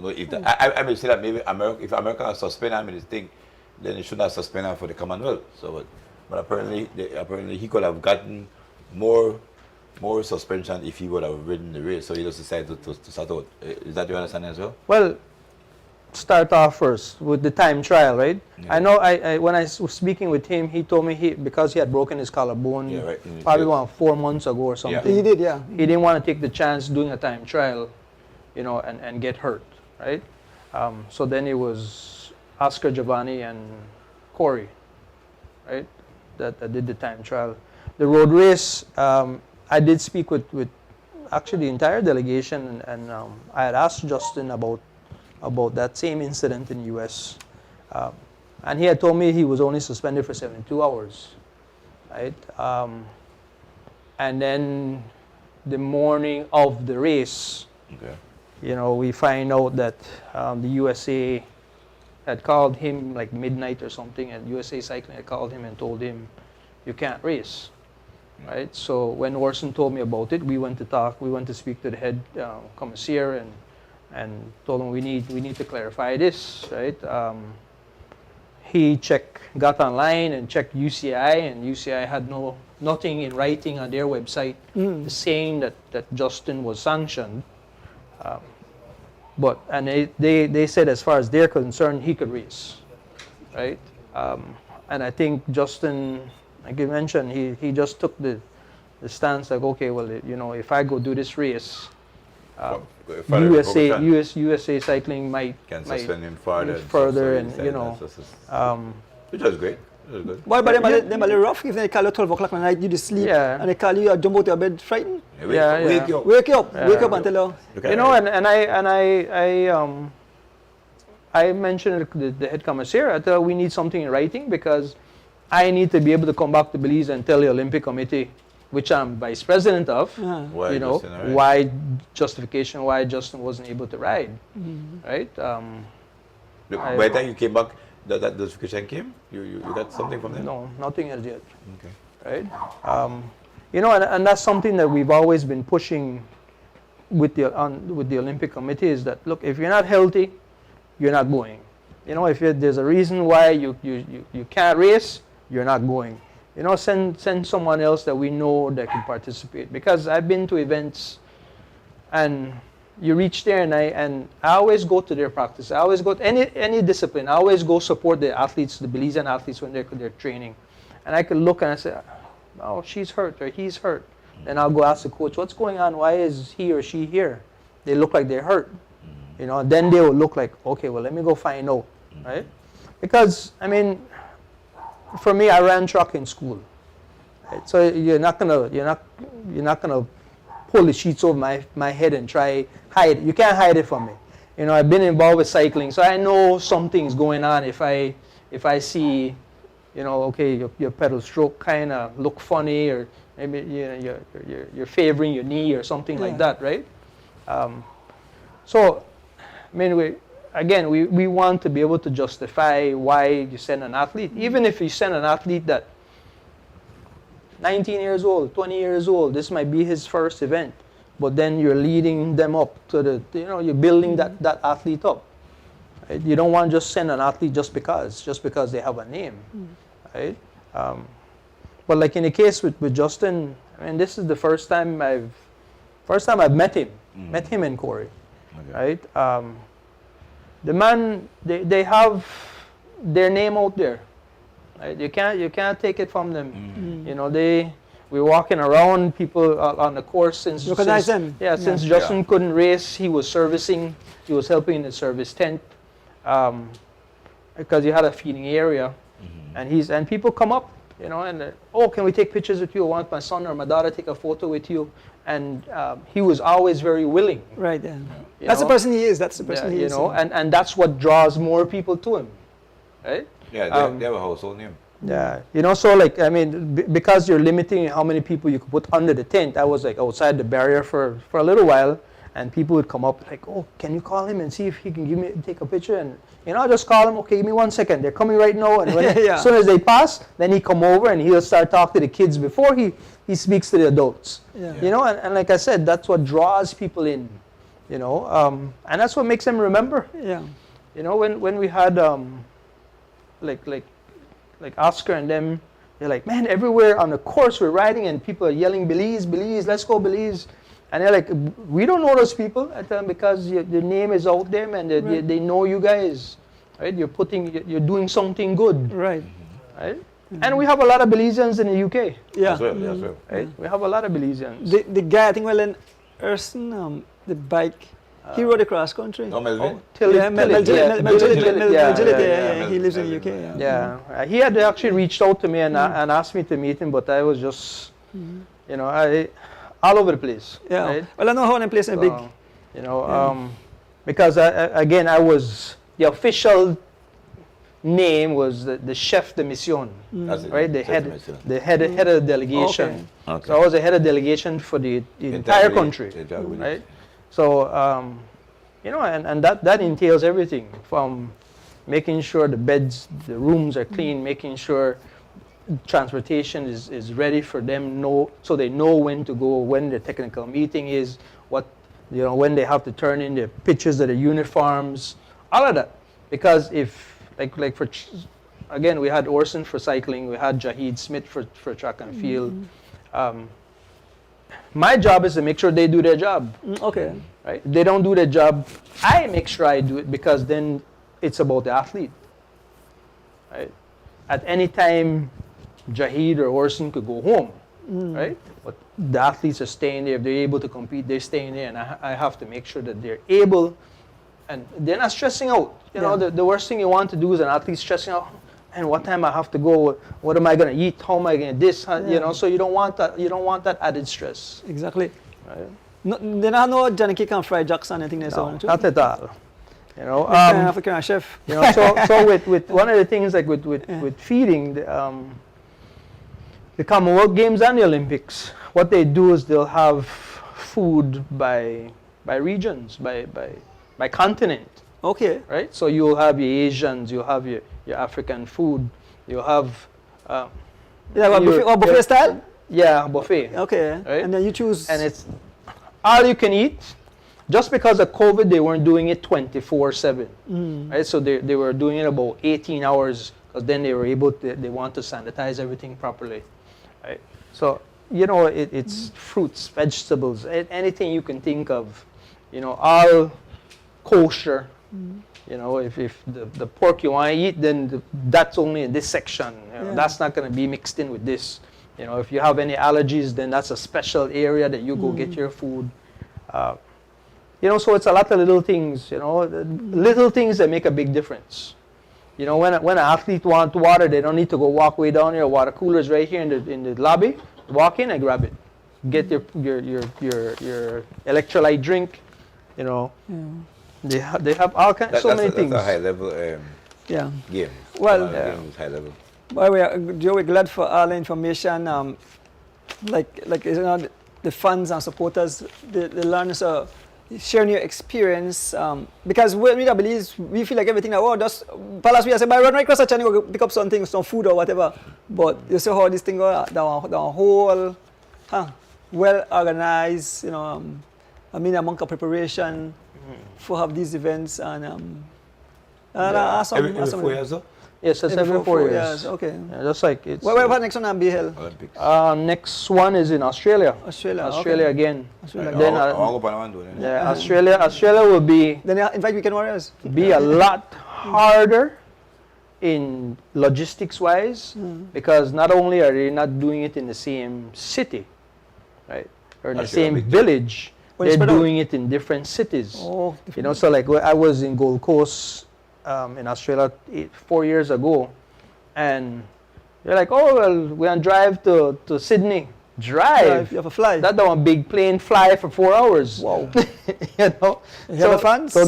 know if that, I may say that maybe if America has suspended him in this thing, then they should not suspend him for the Commonwealth. So, but apparently he could have gotten more suspension if he would have ridden the race. So he just decided to start out. Is that your understanding as well? Well, start off first with the time trial, right? Yeah. I know when I was speaking with him, he told me because he had broken his collarbone probably about 4 months ago or something. He did, yeah. He didn't want to take the chance doing a time trial, you know, and get hurt, right? So then it was Oscar, Giovanni, and Corey, right? That did the time trial. The road race, I did speak with actually the entire delegation, and I had asked Justin about that same incident in the U.S. And he had told me he was only suspended for 72 hours, right? And then the morning of the race, you know, we find out that the USA had called him like midnight or something, and USA Cycling had called him and told him, you can't race. Right. So when Orson told me about it, we went to speak to the head commissaire, and told him we need to clarify this, right? He got online and checked UCI, and UCI had nothing in writing on their website saying that Justin was sanctioned. But they said as far as they're concerned, he could race, right? And I think Justin, like you mentioned, he just took the stance like, okay, well, if I go do this race, USA Cycling might suspend him further, which was great. Why, but them a little rough if they call you 12 o'clock at night, you just sleep, and they call you, jump out of your bed frightened. Wake you up. Wake you up and tell you. I mentioned the head commissaire, I tell we need something in writing because I need to be able to come back to Belize and tell the Olympic Committee, which I'm vice president of, why justification why Justin wasn't able to ride, right? By the time you came back, that justification came? You got something from them? No, nothing as yet. Okay. Right? And that's something that we've always been pushing with the Olympic Committee is that, look, if you're not healthy, you're not going. If there's a reason why you can't race, you're not going. Send someone else that we know that can participate. Because I've been to events, and you reach there, and I always go to their practice. I always go to any discipline. I always go support the athletes, the Belizean athletes when they're training. And I can look and I say, oh, she's hurt or he's hurt. Then I'll go ask the coach, what's going on? Why is he or she here? They look like they're hurt. Then they will look like, okay, well, let me go find out, right? Because, for me, I ran track in school, right? So you're not gonna pull the sheets over my head and try hide it. You can't hide it from me. I've been involved with cycling, so I know something's going on if I see, okay, your pedal stroke kind of look funny, or maybe you're favoring your knee or something like that, right? So, we want to be able to justify why you send an athlete. Even if you send an athlete that 19 years old, 20 years old, this might be his first event, but then you're leading them up to you're building that athlete up. Right? You don't want to just send an athlete just because they have a name, right? But like in the case with Justin, this is the first time I've met him in Corey. Okay. Right? The man, they have their name out there. Right? You can't take it from them. We're walking around, people on the course since Justin couldn't race, he was servicing, he was helping in the service tent because he had a feeding area, and people come up, and can we take pictures with you? I want my son or my daughter to take a photo with you. And he was always very willing. Right, yeah. That's the person he is. That's the person he is. And that's what draws more people to him, right? Yeah, they have a household name. Yeah, so because you're limiting how many people you could put under the tent, I was like outside the barrier for a little while, and people would come up like, oh, can you call him and see if he can take a picture? And I just call him, okay, give me 1 second. They're coming right now. And as soon as they pass, then he come over and he'll start talking to the kids before he speaks to the adults. Yeah. And like I said, that's what draws people in. And that's what makes them remember. Yeah. When we had like Oscar and them, they're like, man, everywhere on the course we're riding and people are yelling, Belize, Belize, let's go Belize. And they're like, we don't know those people. I tell them, because the name is out there, man. They know you guys, right? You're doing something good, right? Right? And we have a lot of Belizeans in the UK. Yeah, right? We have a lot of Belizeans. The guy, I think, in Erson, the bike, he rode across country. No, Melvin? Melvin, he lives in the UK. Yeah. He had actually reached out to me and asked me to meet him, but I was just, all over the place. Yeah. Right? Well, I know how one place is big. Because I was the official name was the chef de mission, right? The head of the delegation. Okay. So I was the head of delegation for the entire country, right? So and that entails everything from making sure the beds, the rooms are clean, making sure transportation is ready for them, so they know when to go, when the technical meeting is, what you know, when they have to turn in their pictures of their uniforms, all of that. Because if, like for, again, we had Orson for cycling, we had Jahid Smith for track and field. My job is to make sure they do their job. Okay. Right? If they don't do their job, I make sure I do it, because then it's about the athlete. Right? At any time, Jahid or Orson could go home, right? But the athletes are staying there. If they're able to compete, they're staying there, and I have to make sure that they're able, and they're not stressing out. You know, the worst thing you want to do is an athlete stressing out. And what time I have to go? What am I gonna eat? How am I gonna this? You know, so you don't want that. You don't want that added stress. Exactly. Right? No, they don't have no Johnny Cake and fried jacks and anything there. No, not at all. You know, African chef. you know, so with one of the things like with feeding, the Commonwealth Games and the Olympics, what they do is they'll have food by regions, by continent. Okay. Right? So you'll have your Asians, you'll have your African food, you'll have buffet style? Yeah, buffet. Okay. Right? And then you choose. And it's all you can eat. Just because of COVID, they weren't doing it 24/7. Right? So they were doing it about 18 hours, because then they were able to, they want to sanitize everything properly. Right? So, you know, it's fruits, vegetables, anything you can think of, you know, all kosher. You know, if the pork you want to eat, then that's only in this section. You know, that's not going to be mixed in with this. You know, if you have any allergies, then that's a special area that you go get your food. You know, so it's a lot of little things, you know, little things that make a big difference. You know, when an athlete wants water, they don't need to go walk way down here. Water cooler's right here in the lobby. Walk in and grab it. Get your electrolyte drink, you know. They have all kinds, many things. That's a high level game. Well, game is high level. By the way, Joe, we're glad for all the information. Like you know, the fans and supporters, the learners are sharing your experience. Because when we believe, we feel like everything. Just Palace, we say, "By run right across the channel, go pick up something, some food or whatever." But you see how this thing go down whole, well organized. You know, I mean, among the preparation for have these events and Every 4 years, though? Yes, that's every 4 years. Okay. Yeah, just like it's. What next one be held? Olympics. Next one is in Australia. Australia again. Australia. Then I'll go on one. yeah, Australia will be Then invite Weekend Warriors. a lot harder in logistics wise, because not only are they not doing it in the same city, right, or in the same village, they're doing it in different cities. Oh, you know, so like I was in Gold Coast in Australia 4 years ago, and they're like, "Oh, well, we're gonna drive to Sydney." Drive. You have a fly. That one big plane fly for 4 hours. Wow. You know. You have a fans? So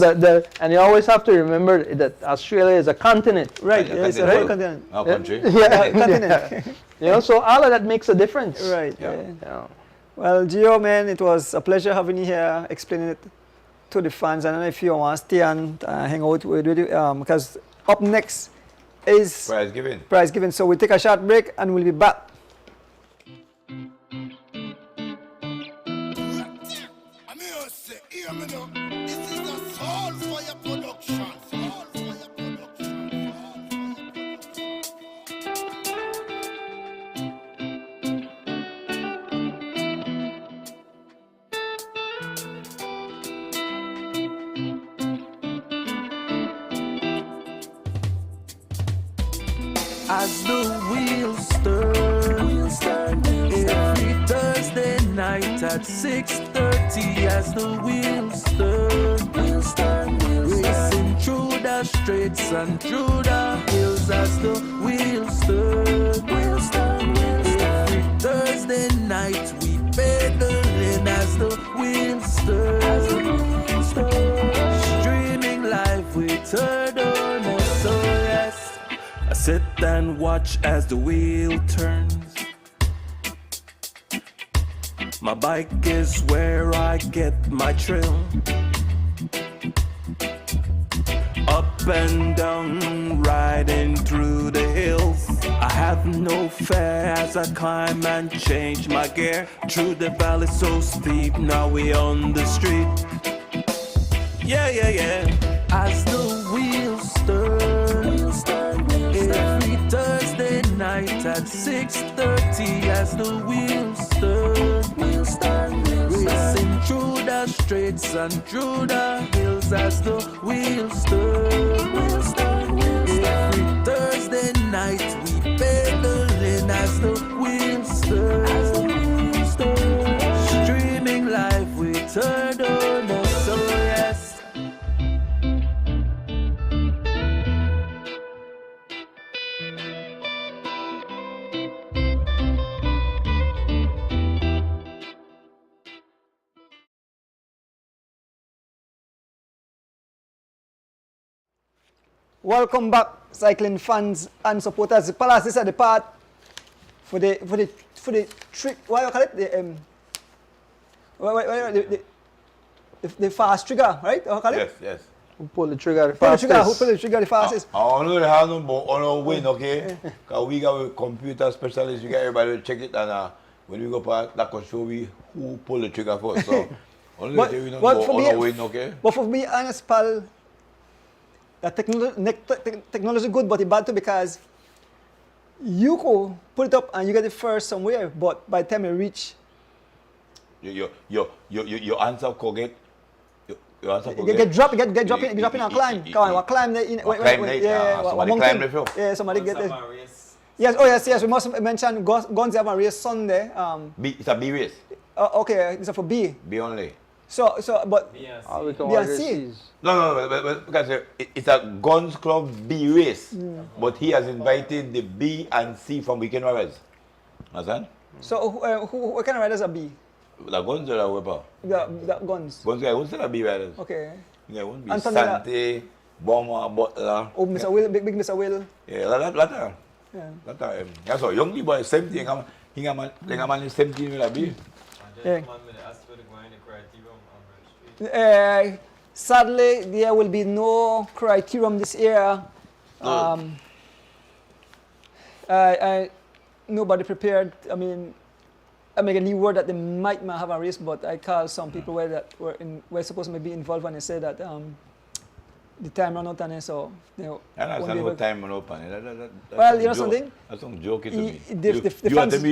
and you always have to remember that Australia is a continent. Right. Yeah, Yeah, it's a continent. whole continent. Our country. Yeah. Continent. You know, so all of that makes a difference. Right. Yeah. Yeah. Well, Gio, man, it was a pleasure having you here, explaining it to the fans. I don't know if you want to stay and hang out with you, because up next is prize giving. So we'll take a short break and we'll be back. This is a Soul Fire production. Soul Fire production. As the wheels turn, every Thursday night at 6:30. As the wheels turn, racing through the streets and through the hills. As the wheels turn, every Thursday night we pedaling. As the wheels turn, streaming live with Turtle. So yes, I sit and watch as the wheel turns. My bike is where I get my thrill. Up and down, riding through the hills. I have no fear as I climb and change my gear. Through the valley so steep, now we on the street. Yeah, yeah, yeah. As the wheels turn, every Thursday night at 6:30. As the wheels turn, racing through the streets and through the hills. As the wheels turn, every Thursday night we pedaling. As the wheels turn, streaming live we turn on us. So yes. Welcome back, cycling fans and supporters. Palace, this is the part for the trick. What do you call it? The fast trigger, right? What do you call it? Yes, yes. Who pull the trigger the Pull the fastest? trigger. Who pull the trigger the fastest? I only have no on our win, okay? Because we got a computer specialist, we got everybody to check it, and when we go back, that can show we who pull the trigger first. So only But- we don't but know for on me- our win, okay? But for be honest, pal, the technology good, but it's bad too because you go put it up and you get it first somewhere, but by the time you reach, Your answer could get. Your answer could get dropping and climb. Come on, climb the somebody climb the field. Yeah, somebody get it. Yes, oh yes. We must mention Guns have a race Sunday. It's a B race. Okay, it's for B. B only. So, but All we can Yeah, order see. is No, but because it's a Guns Club B race, but he has invited the B and C from Weekend Warriors. Understand? so what kind of riders are B? The Guns are a whipper. The Guns. Guns guy won't say the B riders. Okay. Yeah, won't be Antonella. Sante, Bomber, Butler. Oh, Mr. Will, big Mr. Will. Yeah, that. Yeah. That yeah, so young boy, same thing. He got man same thing with a B. Yeah. Sadly, there will be no criterium this year. Nobody prepared. I mean, I make a new word that they might have a race, but I call some people were supposed to be involved when they said that the time ran out and so they And that's won't be no able- time on open. Well, you know something? That's some joke to me. The You are fans- telling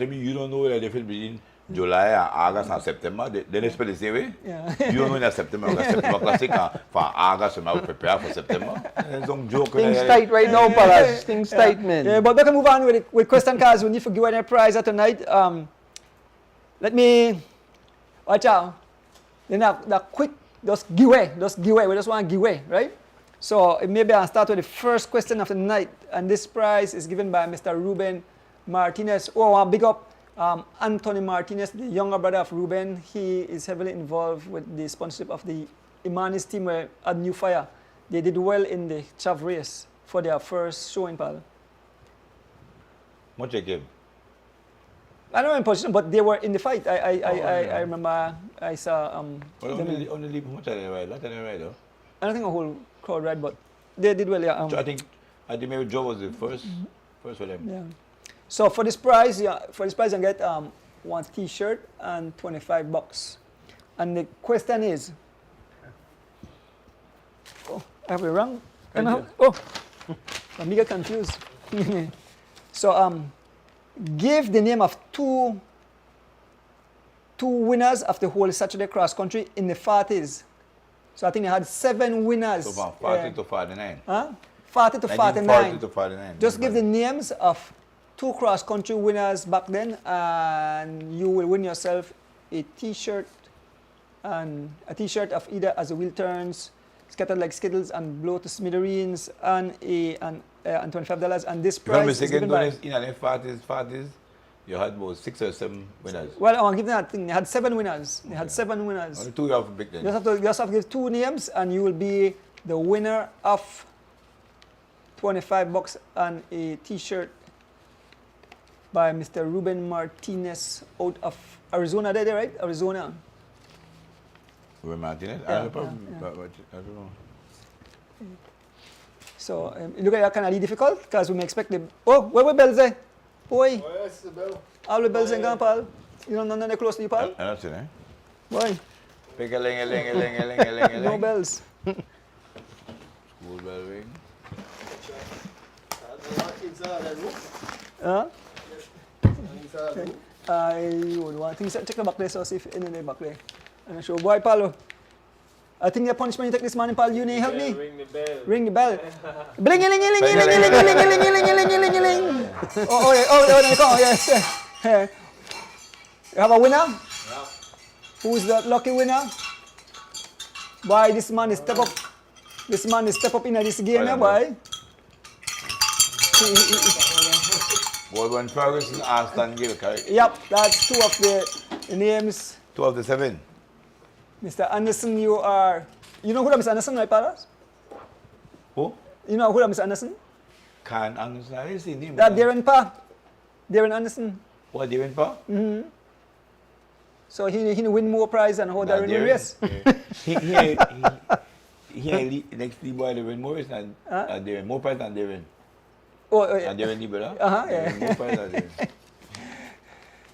me you don't know the difference between July and August and September. They spell the same way. Yeah. You don't know in September because September classic for August and I will prepare for September. There's some joke. things tight right now, Palace. Things tight, man. Yeah, but we can move on with question cards. We need to give away a prize tonight. Let me watch out. Then that quick, just give away. We just want to give away, right? So maybe I'll start with the first question of the night, and this prize is given by Mr. Ruben Martinez. Oh, I want to big up Anthony Martinez, the younger brother of Ruben. He is heavily involved with the sponsorship of the Imanis team at New Fire. They did well in the chav race for their first showing, pal. Much a game. I don't know in position, but they were in the fight. I remember I saw Well, them in- only leave much of the ride. Not any ride though. I don't think a whole crowd ride, but they did well. Yeah. So I think maybe Joe was the first for them. Yeah. So for this prize, you get one T-shirt and $25. And the question is, oh, have we wrong? Oh, let me get confused. So give the name of two winners of the whole Saturday cross country in the 40s. So I think they had 7 winners. So from 40 to 49. 40 to 49. 1940 to 49. Just give the names of 2 cross country winners back then, and you will win yourself a T-shirt and a T-shirt of either As the Wheel Turns, Scattered Like Skittles, and Blow to Smithereens, and $25. And this If I'm prize is mistaken, given by. in the 40s, you had about 6 or 7 winners. Well, I want to give them that thing. They had 7 winners. They had 7 winners. Only 2 you have to pick then. You just have to give 2 names, and you will be the winner of $25 and a T-shirt by Mr. Ruben Martinez out of Arizona. There, right? Arizona. Ruben Martinez? Yeah, I don't know. yeah. I don't know. So you look at that kind of difficult because we may expect the. Oh, where we bells there? Boy, Oh, yes, the bell. all the bells in Pal. You don't know they're close to you, pal? I don't see that. Boy, Pick-a-ling-a-ling-a-ling-a-ling-a-ling-a-ling. No bells. School bell ring. Huh? I would want things check the back there, so see if any back there. And I show boy Paulo. I think the punishment you take this morning, Paul, you need help me. Ring the bell. Ring the bell. Bling a ling a ling a ling a ling a ling a ling a ling a ling a ling. Oh, yes. You have a winner? Yeah. Who's the lucky winner? Boy, this man is step up. This man is step up in this game, yeah, boy. Baldwin Ferguson, Aston Gill, correct? Yep, that's two of the names. 2 of the 7. Mr. Anderson, you know who that Mr. Anderson, right, Paras? Who? You know who that Mr. Anderson? Can Anderson, I didn't see him. That Darren Anderson. What, Darren Pa? So he win more prize than how Darren will race. He next to the boy, Darren Morris, and Darren, more prize than Darren. Oh, yeah. And Darren Nibela. Yeah. More prize than Darren.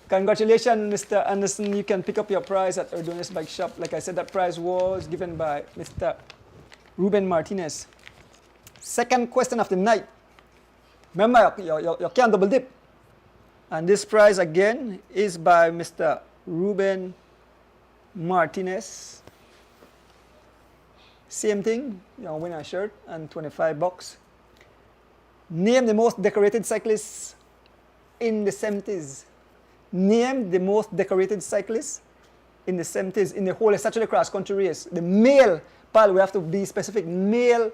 Congratulations, Mr. Anderson. You can pick up your prize at Ordonez Bike Shop. Like I said, that prize was given by Mr. Ruben Martinez. Second question of the night. Remember, you can't double dip. And this prize again is by Mr. Ruben Martinez. Same thing, you win a shirt and $25. Name the most decorated cyclists in the 70s. Name the most decorated cyclist in the 70s in the whole Saturday cross country race. The male, Paul, we have to be specific. Male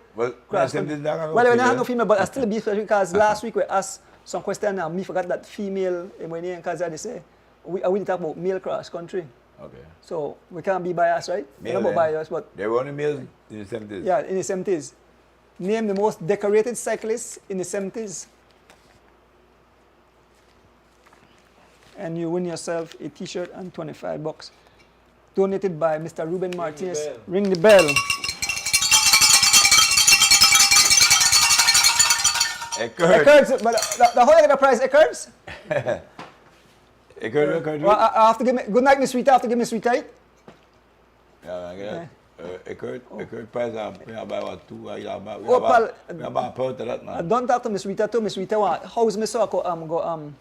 cross country. Well, we don't have no female, but I still be specific because last week we asked some question and me forgot that female in Kaza they say we talk about male cross country. Okay. So we can't be biased, right? Male, not biased, but they were only males in the 70s. yeah, in the 70s. Name the most decorated cyclists in the 70s. And you win yourself a t-shirt and $25. Donated by Mr. Ruben Martinez. Ring the bell. Eckert, but the whole of the prize, Eckert? Eckert. Well, I have to give me, good night, Miss Rita. I have to give Miss Rita, right? Yeah, I get it. Eckert price, we have about 2. We have about a part of that, man. Don't talk to Miss Rita too. Miss Rita, how's Miss Soko go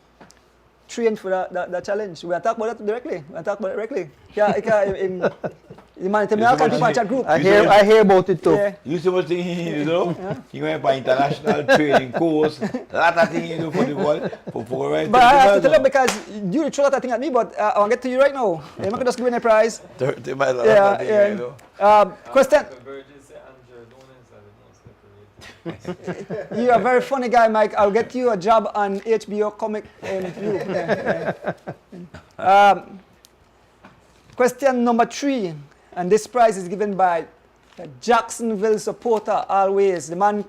train for that challenge? We are talk about that directly. Yeah, the man tell me I can't chat group. I hear about it too. Yeah. You see what thing you know? You went for international training course. A lot of things you do for the world. For right. But I have to tell you because you throw that thing at me, but I want to get to you right now. I'm not just giving a prize. 30 miles. Yeah. Question. You are a very funny guy, Mike. I'll get you a job on HBO comic. Question number 3, and this prize is given by a Jacksonville supporter always. The man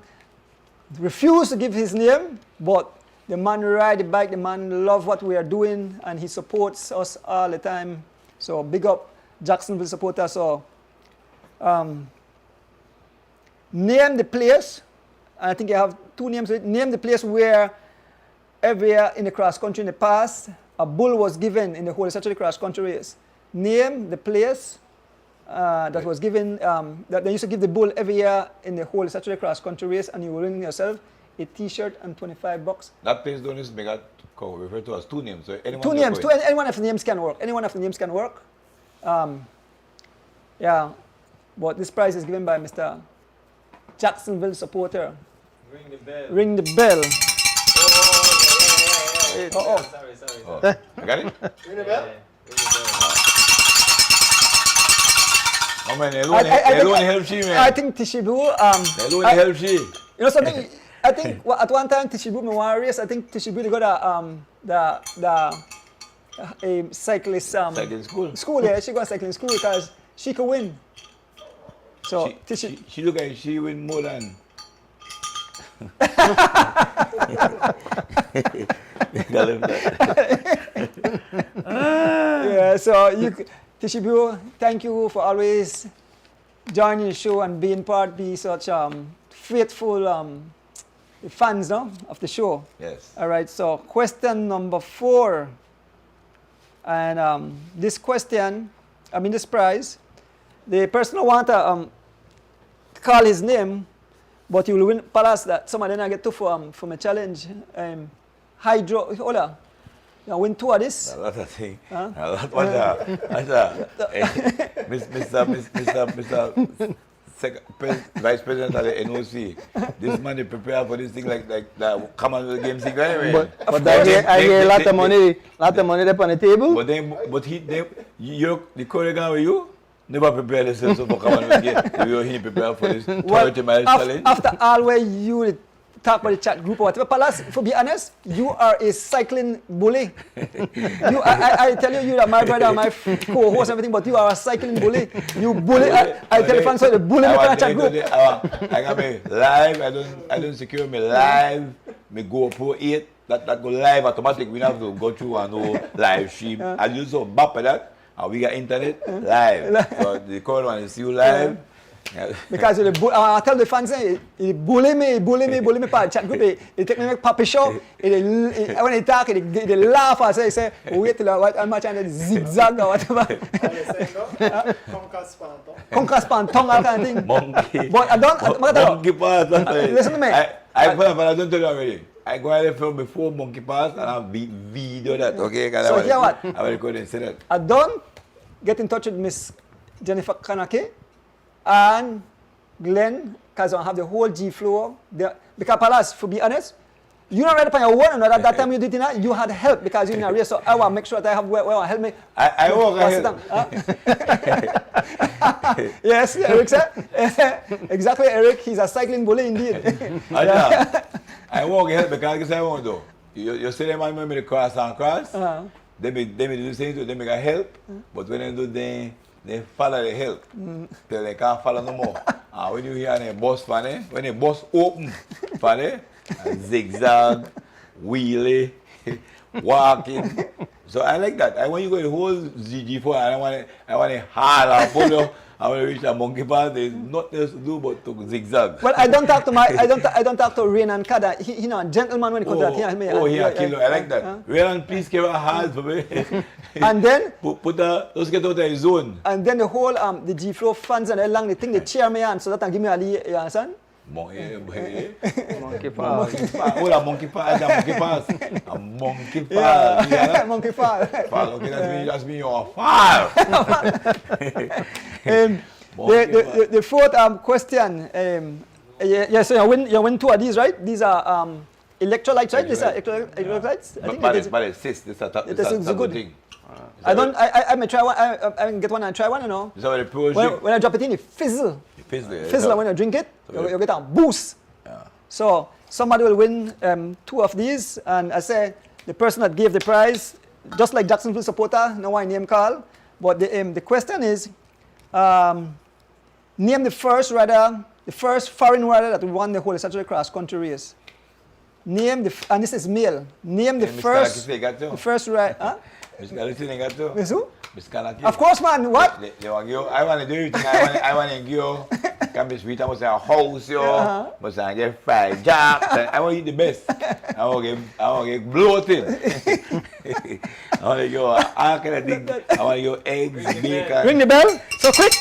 refused to give his name, but the man ride the bike, the man love what we are doing, and he supports us all the time. So big up Jacksonville supporter. So name the place. I think you have 2 names. Name the place where every year in the cross country in the past, a bull was given in the whole Saturday cross country race. Name the place that was given, that they used to give the bull every year in the whole Saturday cross country race, and you will win yourself a t-shirt and $25. That place don't just make refer to as 2 names. So anyone 2 names. Any one of the names can work. Yeah, but this prize is given by Mr. Jacksonville supporter. Ring the bell. Ring the bell. Sorry. I got it? Ring the bell? Oh man, they don't help she, man. I think Tishibu. They don't help she. You know something? I think at one time Tishibu me want race. I think Tishibu they got a cyclist Cycling school. School, yeah. She got cycling school because she could win. So she look like she win more than. Yeah, so Tishibu, thank you for always joining the show and being such faithful fans, no, of the show. Yes. All right. So question number 4, and this prize The person who want to call his name, but you will win Palace that some of them I get two for my challenge. Hydro, hold on. You win 2 of this. A lot of things. Huh? A lot. Mr. Vice President of the NOC. This man is prepared for this thing like the Commonwealth Games thing anyway. But I hear a lot of money there on the table. But the choreographer with you never prepared yourself for Commonwealth Games. He prepared for this 30-mile challenge. After all where you talk about the chat group or whatever, Palace, for be honest, you are a cycling bully. I tell you, you are my brother, my co-host, everything, but you are a cycling bully. You bully. I tell the fans, so you bully me for the chat group. I got me live. I don't secure me live. Me go Pro 8. That go live automatic. We don't have to go through and no live stream. I use so bad for that. And we got internet live. So the current one is still live. Because I tell the fans, he bully me for the chat group. He take me like puppy show. When he talk, he laugh and say, wait till I'm trying to zigzag or whatever. Conquer Spanton, all kind of thing. Monkey. But I don't. Monkey pass. Listen to me. I don't tell you already. I go ahead and film before Monkey Pass and I'll video that, okay? So hear what? I will record and say that. I don't get in touch with Miss Jennifer Kanake and Glenn, because I have the whole G floor. Because Palace, to be honest, you're not ready for your own, and at that time you did it, you had help because you're in a race, so I want to make sure that I have where help me. I work ahead. Yes, Eric said. Exactly, Eric. He's a cycling bully indeed. I work ahead because I want to do. You see them man make the cross and cross. They do the same too. They make a help, but when they do they follow the help till they can't follow no more. And when you hear the bus fan, when the bus open fan, zigzag, wheelie, walking. So I like that. I want you go the whole ZG4 and I want to haul and follow. I want to reach a monkey path. There's nothing else to do but to zigzag. Well, I don't talk to I don't talk to Rain and Kada. He a gentleman when it comes to that. He a killer. I like that. Rain, please give a hand for me. And then let's get out of the zone. And then the whole the G Flow fans and along the thing they cheer me on so that can give me a lead. You understand? Monkey pass. Oh, a monkey pass. A monkey pass. Yeah, monkey pass. Okay, that's me. You're fire. The fourth question. So you win 2 of these, right? These are electrolytes, right? These are electrolytes. I think but it's this is a good thing. I may try one. I can get one and try one, you know. When I drop it in, it fizzle. Fizzle. When you drink it, you get a boost. Yeah. So somebody will win 2 of these, and I say the person that gave the prize, just like Jacksonville supporter, no one name call, but the question is, name the first foreign rider that won the whole Saturday cross country race. Name and this is male. Name the first rider. Huh? Miss Galati, they got to. Miss who? Miss Galati. Of course, man. What? They want you. I want to do everything. I want to go. Can be sweet. I must say a house, yo. Must say get fried jobs. I want to eat the best. I want to get bloated. I want to go. I kind of think. I want to go eggs, bacon. Ring the bell. So quick.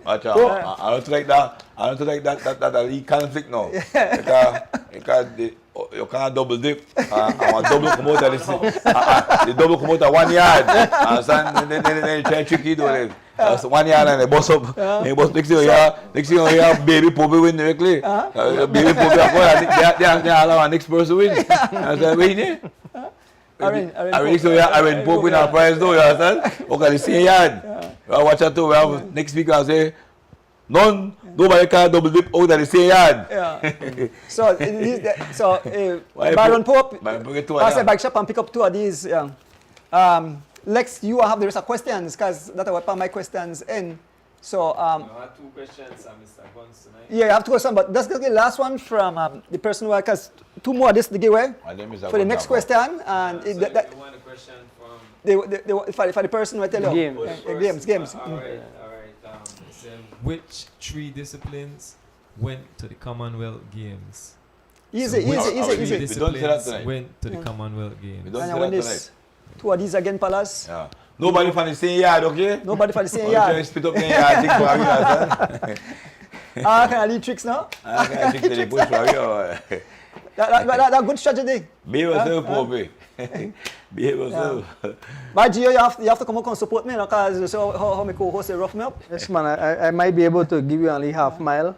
Watch out. I don't like that. I don't like that conflict now. Because you can't double dip. I want double come out of this. The double come out of 1 yard. And then you try to trick you doing it. That's 1 yard and they bust up. They bust next thing you hear baby Poppy win directly. Baby Poppy they allow our next person win. I said, wait there. I win Pope win our prize though, you understand? Okay, the same yard. Watch out too. We have next week I'll say nobody can double dip out of the same yard. Yeah. So Baron Pope, pass the bike shop and pick up 2 of these. Yeah. Lex, you have the rest of questions because that's what my questions in. So I have 2 questions, Mr. Guns tonight. Yeah, I have 2 questions, but that's the last one from the person who because 2 more of this the giveaway for the next question. And You want a question from for the person who I tell you. Games. All right. Which 3 disciplines went to the Commonwealth Games? Easy. Disciplines We don't say that tonight. went to the Commonwealth Games. We don't And say I win that this. Two of these again, Palace. Yeah. Nobody from the same yard, okay? Nobody for the same Try to yard. split up the yard, think for you, son. Can I lead tricks now? I can't think to the push for you. That's good strategy. Behave yourself, Poppy. Behave yourself. But Gio, you have to come out and support me, because you see how my co-host rough me up. Yes, man, I might be able to give you only half mile.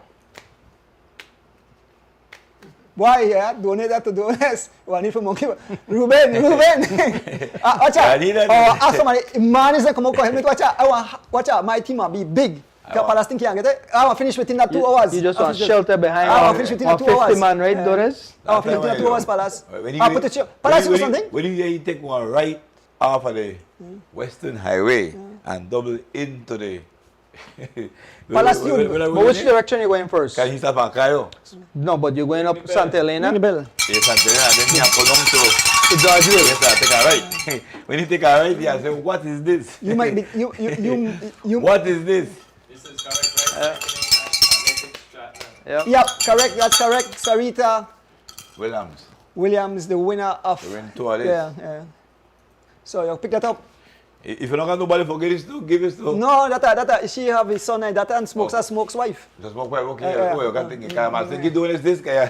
Why, yeah? Donate that to donors. One need for monkey. Ruben. Watch out. Ask somebody, man is come out and help me. Watch out. My team will be big. Palestine can't get it. I will finish within that 2 hours. You just want shelter behind I will finish within 2 hours. 50 man, right, Doris? I will finish within 2 hours, Palace. I'll put it Palace, you something? When you take one right off of the Western Highway and double into the... Palace, But which direction you going first? Can you stop at Cairo? No, but you're going up Santa Elena to Bell. Yes, Santa Elena, then you have to go down to... George Way. Yes, sir, take a right. When you take a right, you say, what is this? You might be, you. What is this? This is correct, right? Yeah, correct. That's correct. Sarita Williams. the winner of. You win 2 of this. Yeah. So you pick that up. If you don't got nobody for this to give it to. No, that she have his son and that and smokes her smoke's wife. Just smoke wife, okay. You can think I think you doing this guy.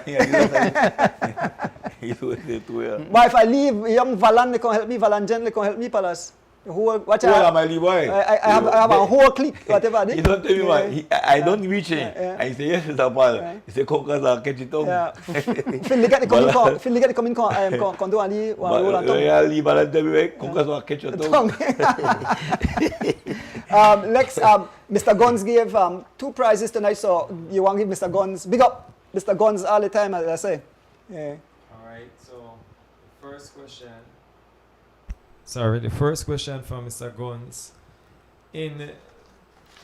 He's doing it too well. But if I leave, young Valan they can help me, Valan gently can help me, Palace. The whole watch Well, out. my little boy. I have a whole clique, whatever. He don't tell me why. I don't reach him. And he say, yes, Mr. Paul. He say, come because I'll catch it up. Yeah. Phil get the coming con do ani roll on top. Yeah, leave and tell me, come because I'll catch it up. Next, Mr. Guns gave 2 prizes tonight, so you want to give Mr. Guns, big up Mr. Guns all the time, as I say. Yeah. Alright, so the first question. Sorry, the first question from Mr. Guns. In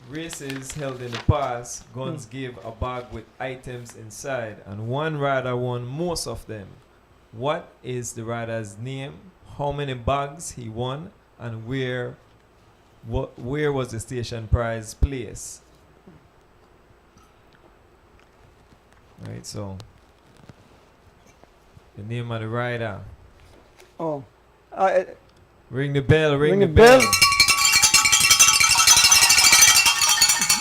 races held in the past, Guns gave a bag with items inside, and one rider won most of them. What is the rider's name? How many bags he won? And where was the station prize placed? Right, so the name of the rider. Oh. Ring the bell, Ring the bell.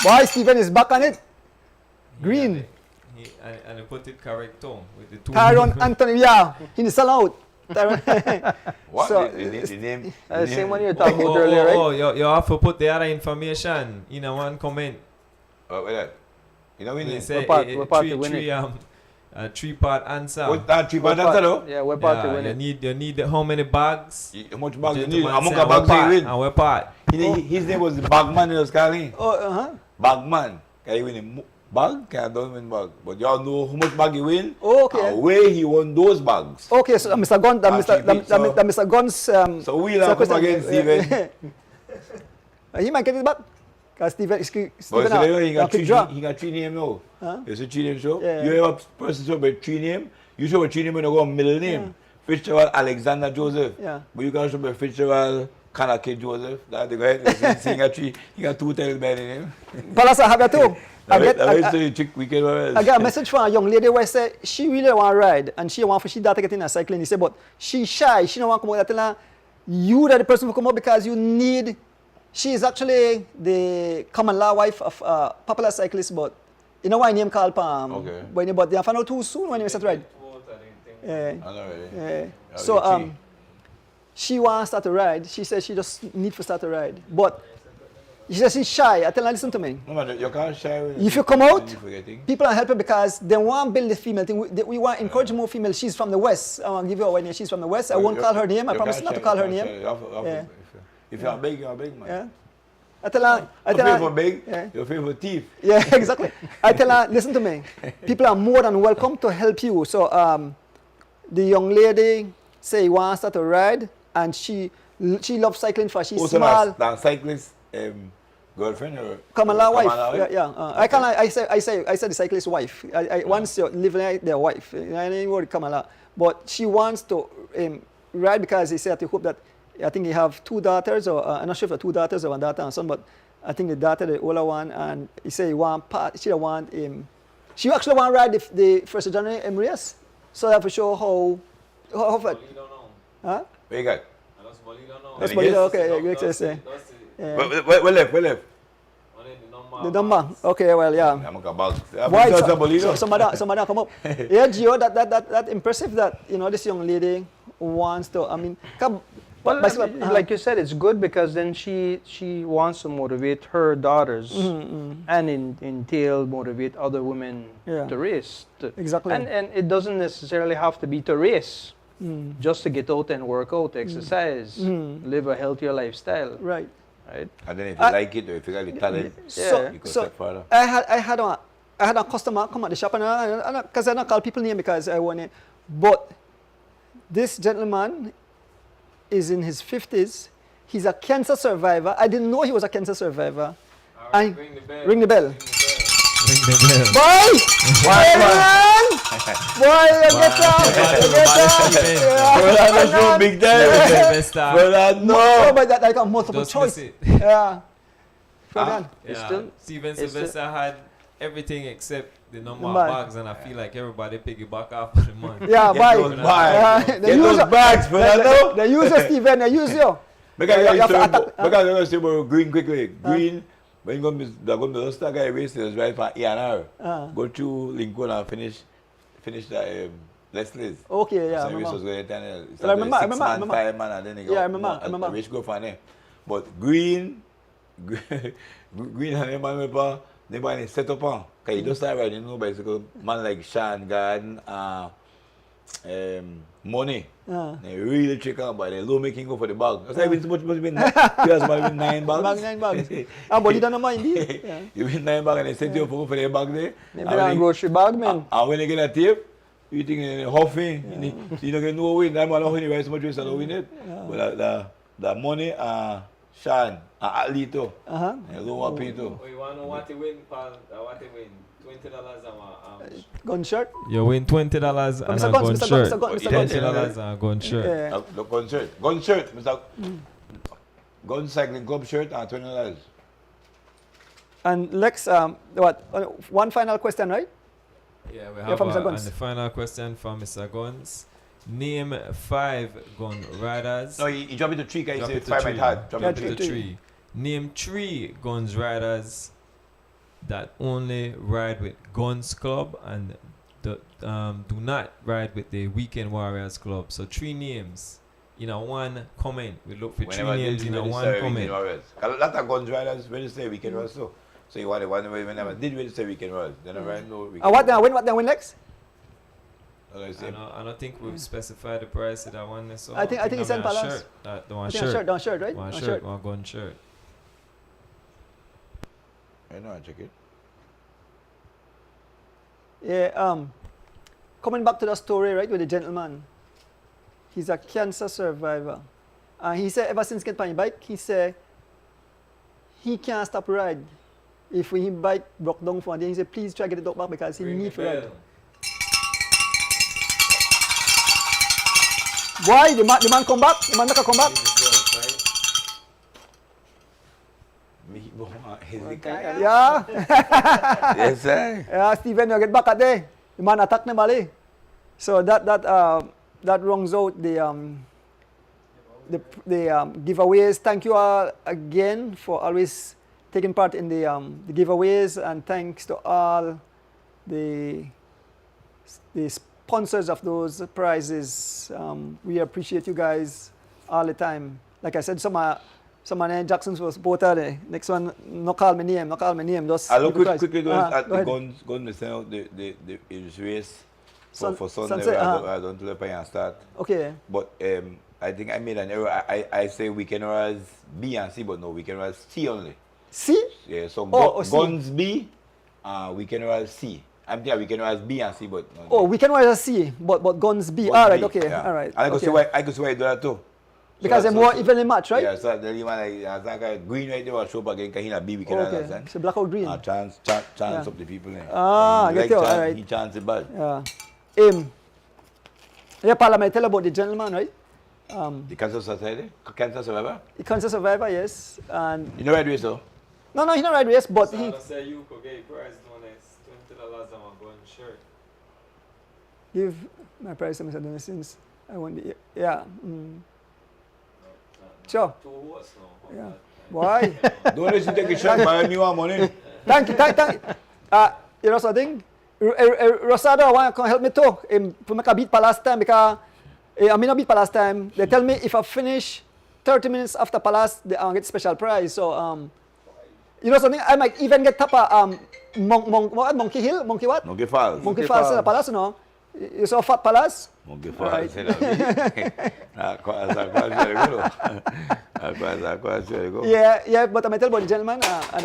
Why Stephen is back on it? Green. And he put it correct too with the 2. Tyron Anthony, yeah. He sell out. What? So, The name? The same one you were talking about earlier, right? Oh, you have to put the other information in a one comment. Wait that. You know when They you say what part to win it? a 3-part answer. what that 3 part answer though? Yeah, what part to win it? You need how many bags? How much bags you need? Gentleman How much say, and bags what you part? win? And what part? His name was Bagman, he was calling. Oh, Bagman. Can you win a bag? Can I don't win bag? But y'all know how much bag he win? Okay. And where he won those bags. Okay, so Mr. Guns, Mr. Guns. So we'll have to again, Stephen. He might get it back. Because Stephen, But so he got pick 3 draw. he got 3 names now. Huh? It's a 3 name show. Yeah. You have a person show by 3 names. You show a 3 name when you go middle name. Fitzgerald Alexander Joseph. Yeah. But you can show by Fitzgerald Kanake Joseph. That they go ahead. He got 3. He got 2 titles by the name. Palace, I have that too. I I got a message from a young lady where say she really want to ride and she want for she data get in a cycling. He said, but she shy. She don't want to come out. I tell her, you are the person who come out because you need. She is actually the common law wife of a popular cyclist, but you know why name called Palm. Okay. When you but they found out too soon when you start ride. Yeah. Yeah. So she wants to start to ride. She says she just need to start to ride, but she says she's shy. I tell her, listen to me. No man, you can't shy. If you come out, forgetting. people are helping because they want to build the female thing. We want to encourage more females. She's from the West. I want to give you a name. She's from the West. I won't call her name. I promise not to call her name. Yeah. If you're big, you're big, man. Yeah. I tell her. You're for big, yeah. you're for thief. Yeah, exactly. I tell her, listen to me. People are more than welcome to help you. So the young lady say wants to start to ride, and she loves cycling for she's small. That cyclist girlfriend or Kamala wife. wife? Yeah. I say the cyclist wife. Once you live like their wife. I ain't worried Kamala. But she wants to ride because he said he hope that I think he have 2 daughters, or I'm not sure if 2 daughters or 1 daughter and son, but I think the daughter, the older one, and he said he want part. She want she actually want to ride the 1st of January race. So that for sure how You don't know. huh? Where you got? I just Bolito now. That's Yes. Bolito, okay, yeah, great to say. Yeah. Where left? Only the The number, okay, well, yeah. I'm going to Why? bag. Some other come up. Yeah, Gio, that impressive that, you know, this young lady wants to, I mean, come. Well, like you said, it's good because then she wants to motivate her daughters and entail motivate other women to race. Exactly. And it doesn't necessarily have to be to race, just to get out and work out, exercise, live a healthier lifestyle. Right. Right. And then if you like it or if you got the talent, you can step further. I had a customer come at the shop and because I don't call people name because I want it, but this gentleman is in his 50s. He's a cancer survivor. I didn't know he was a cancer survivor. Alright, ring the bell. Ring the bell. Ring the bell. Boy! Man! Boy, you get up! Brother, that's no big time. Brother, No, no. but that like a multiple Just choice. miss it. Yeah. Well Yeah. still- Steven it's Sylvester had everything except the number of Man. bags, and I feel like everybody piggyback off of the money. Yeah, Get bye. those bags. They Get use those you. bags, brother, no. They use you, Steven. They use you. Because You have to attack, I'm going to say about green quickly. Green, when you're going to the star guy race, is right from E&R. Go through Lincoln and finish the Leslie's. Okay, yeah, I So the race was remember. going to Well, I remember, I 6 man, remember. 5 man, and then they Yeah, I remember, I the remember. race go for them. But Green and Emmanuel, they buy a set up on. Because you just start riding, bicycle. Man like Sean Garden, Money. They really trick out, but they low making go for the bag. That's why it's much been 9 bags. 9 bags. But you don't know mind, yeah. You win 9 bags and they set you up for the bag there. Maybe a grocery bag, man. And when you get a tape, you think it's huffing. You don't get no win. That man don't win, so much race, I don't win it. But the Money, Sean, and Atlito, they low up it too. Oh, you want to know what you win, pal? What you win? $20 and Gun shirt. you win $20 and Mr. a Guns, gun Mr. shirt. Guns, Mr. Guns. $20 and a gun shirt. Yeah. The gun shirt, Mr. Gun cycling club shirt and $20. And Lex, one final question, right? Yeah, we Yeah, have from Mr. and Guns. the final question from Mr. Guns. Name 5 gun riders. No, you drop it to 3 guys, Drop say it to 5 3. might hard. Drop Yeah, it to To 3. 3. Name 3 guns riders that only ride with Guns Club and do not ride with the Weekend Warriors Club. So 3 names in a one comment. We look for 3 names in a one comment. A lot of guns riders register weekend runs too. So you want the one where we never did register weekend runs. Then I ride no weekend. What then win Lex? I don't think we've specified the price of that one. So I think it's I'm $10. gonna shirt. The one I think shirt. a shirt, right? One A shirt, one gun shirt. I know, I check it. Yeah, coming back to the story, right, with the gentleman. He's a cancer survivor. And he said ever since get on his bike, he said he can't stop ride. If his bike broke down for a day, he said please try to get it back because he Ring needs the to ride. bell. Why? The man come back? The man not come back? Ring the bell, right? Hezekiah? Yeah. Yes, sir. Yeah, Steven, you get back at there. The man attack na bali. So that rounds out the giveaways. Thank you all again for always taking part in the giveaways, and thanks to all the sponsors of those prizes. We appreciate you guys all the time. Like I said, some of Jackson's was both there. Next one, no call me name. Just I look give the prize. quickly going at go the ahead. guns missing out the race for Sunday. Sunset, I don't let and start. Okay. But I think I made an error. I say weekend runners B and C, but no, weekend runners C only. See? Yeah, so C. guns B, weekend runners C. I'm thinking weekend runners B and C, but no. Oh, we can write a C, but guns B. Guns All right, B, okay, yeah. all right. And I could see why I do that too. Because they're more evenly matched, right? Yeah, so the one like green right there was show back again, he B weekend runners. Okay, so black or green. Chance up the people there. Ah, He get you, chance, all right. He chance it bad. Yeah. Yeah, Parliament, tell about the gentleman, right? The cancer society, cancer survivor. The cancer survivor, yes. And You know right way so. no, he's not right race, but So he. I say you could get prize known as $20 and a gun shirt. Give my price to Mr. Dennis since I won't be. Yeah. Sure. Two hosts now. Yeah. Why? Don't let you take a shot, buy me one money. Thank you. You know something? Rosado, I want to help me too. To make a beat for last time because I mean a beat for last time. They tell me if I finish 30 minutes after Palace, I get special prize. So you know something? I might even get tapa Monkey Hill, Monkey what? Monkey Falls. Monkey Falls in the Palace, you know. You saw Fat Palace? Monkey Falls. Yeah, but I tell about the gentleman that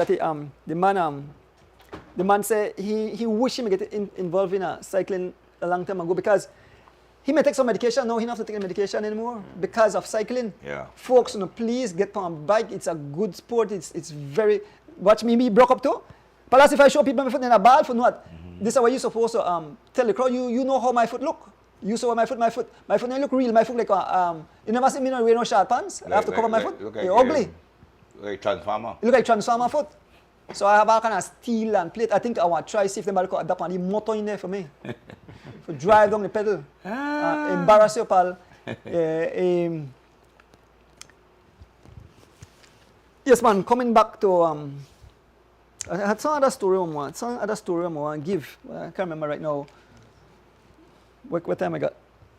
the man say he wish him get involved in cycling a long time ago because he may take some medication. No, he don't have to take any medication anymore because of cycling. Yeah. Folks, please get on a bike. It's a good sport. It's very. Watch me broke up too. Plus, if I show people my foot in a ball for what? This is what you're supposed to tell the crowd. You know how my foot look. You saw my foot don't look real. My foot like you never see me wear no short pants. I have to cover my foot. You're ugly. Like Transformer. You look like Transformer foot. So I have all kind of steel and plate. I think I want to try see if somebody could adapt on the motor in there for me. For drive down the pedal. Embarrass you, pal. Yes, man. Coming back to I had some other story I want to give. I can't remember right now. What time I got?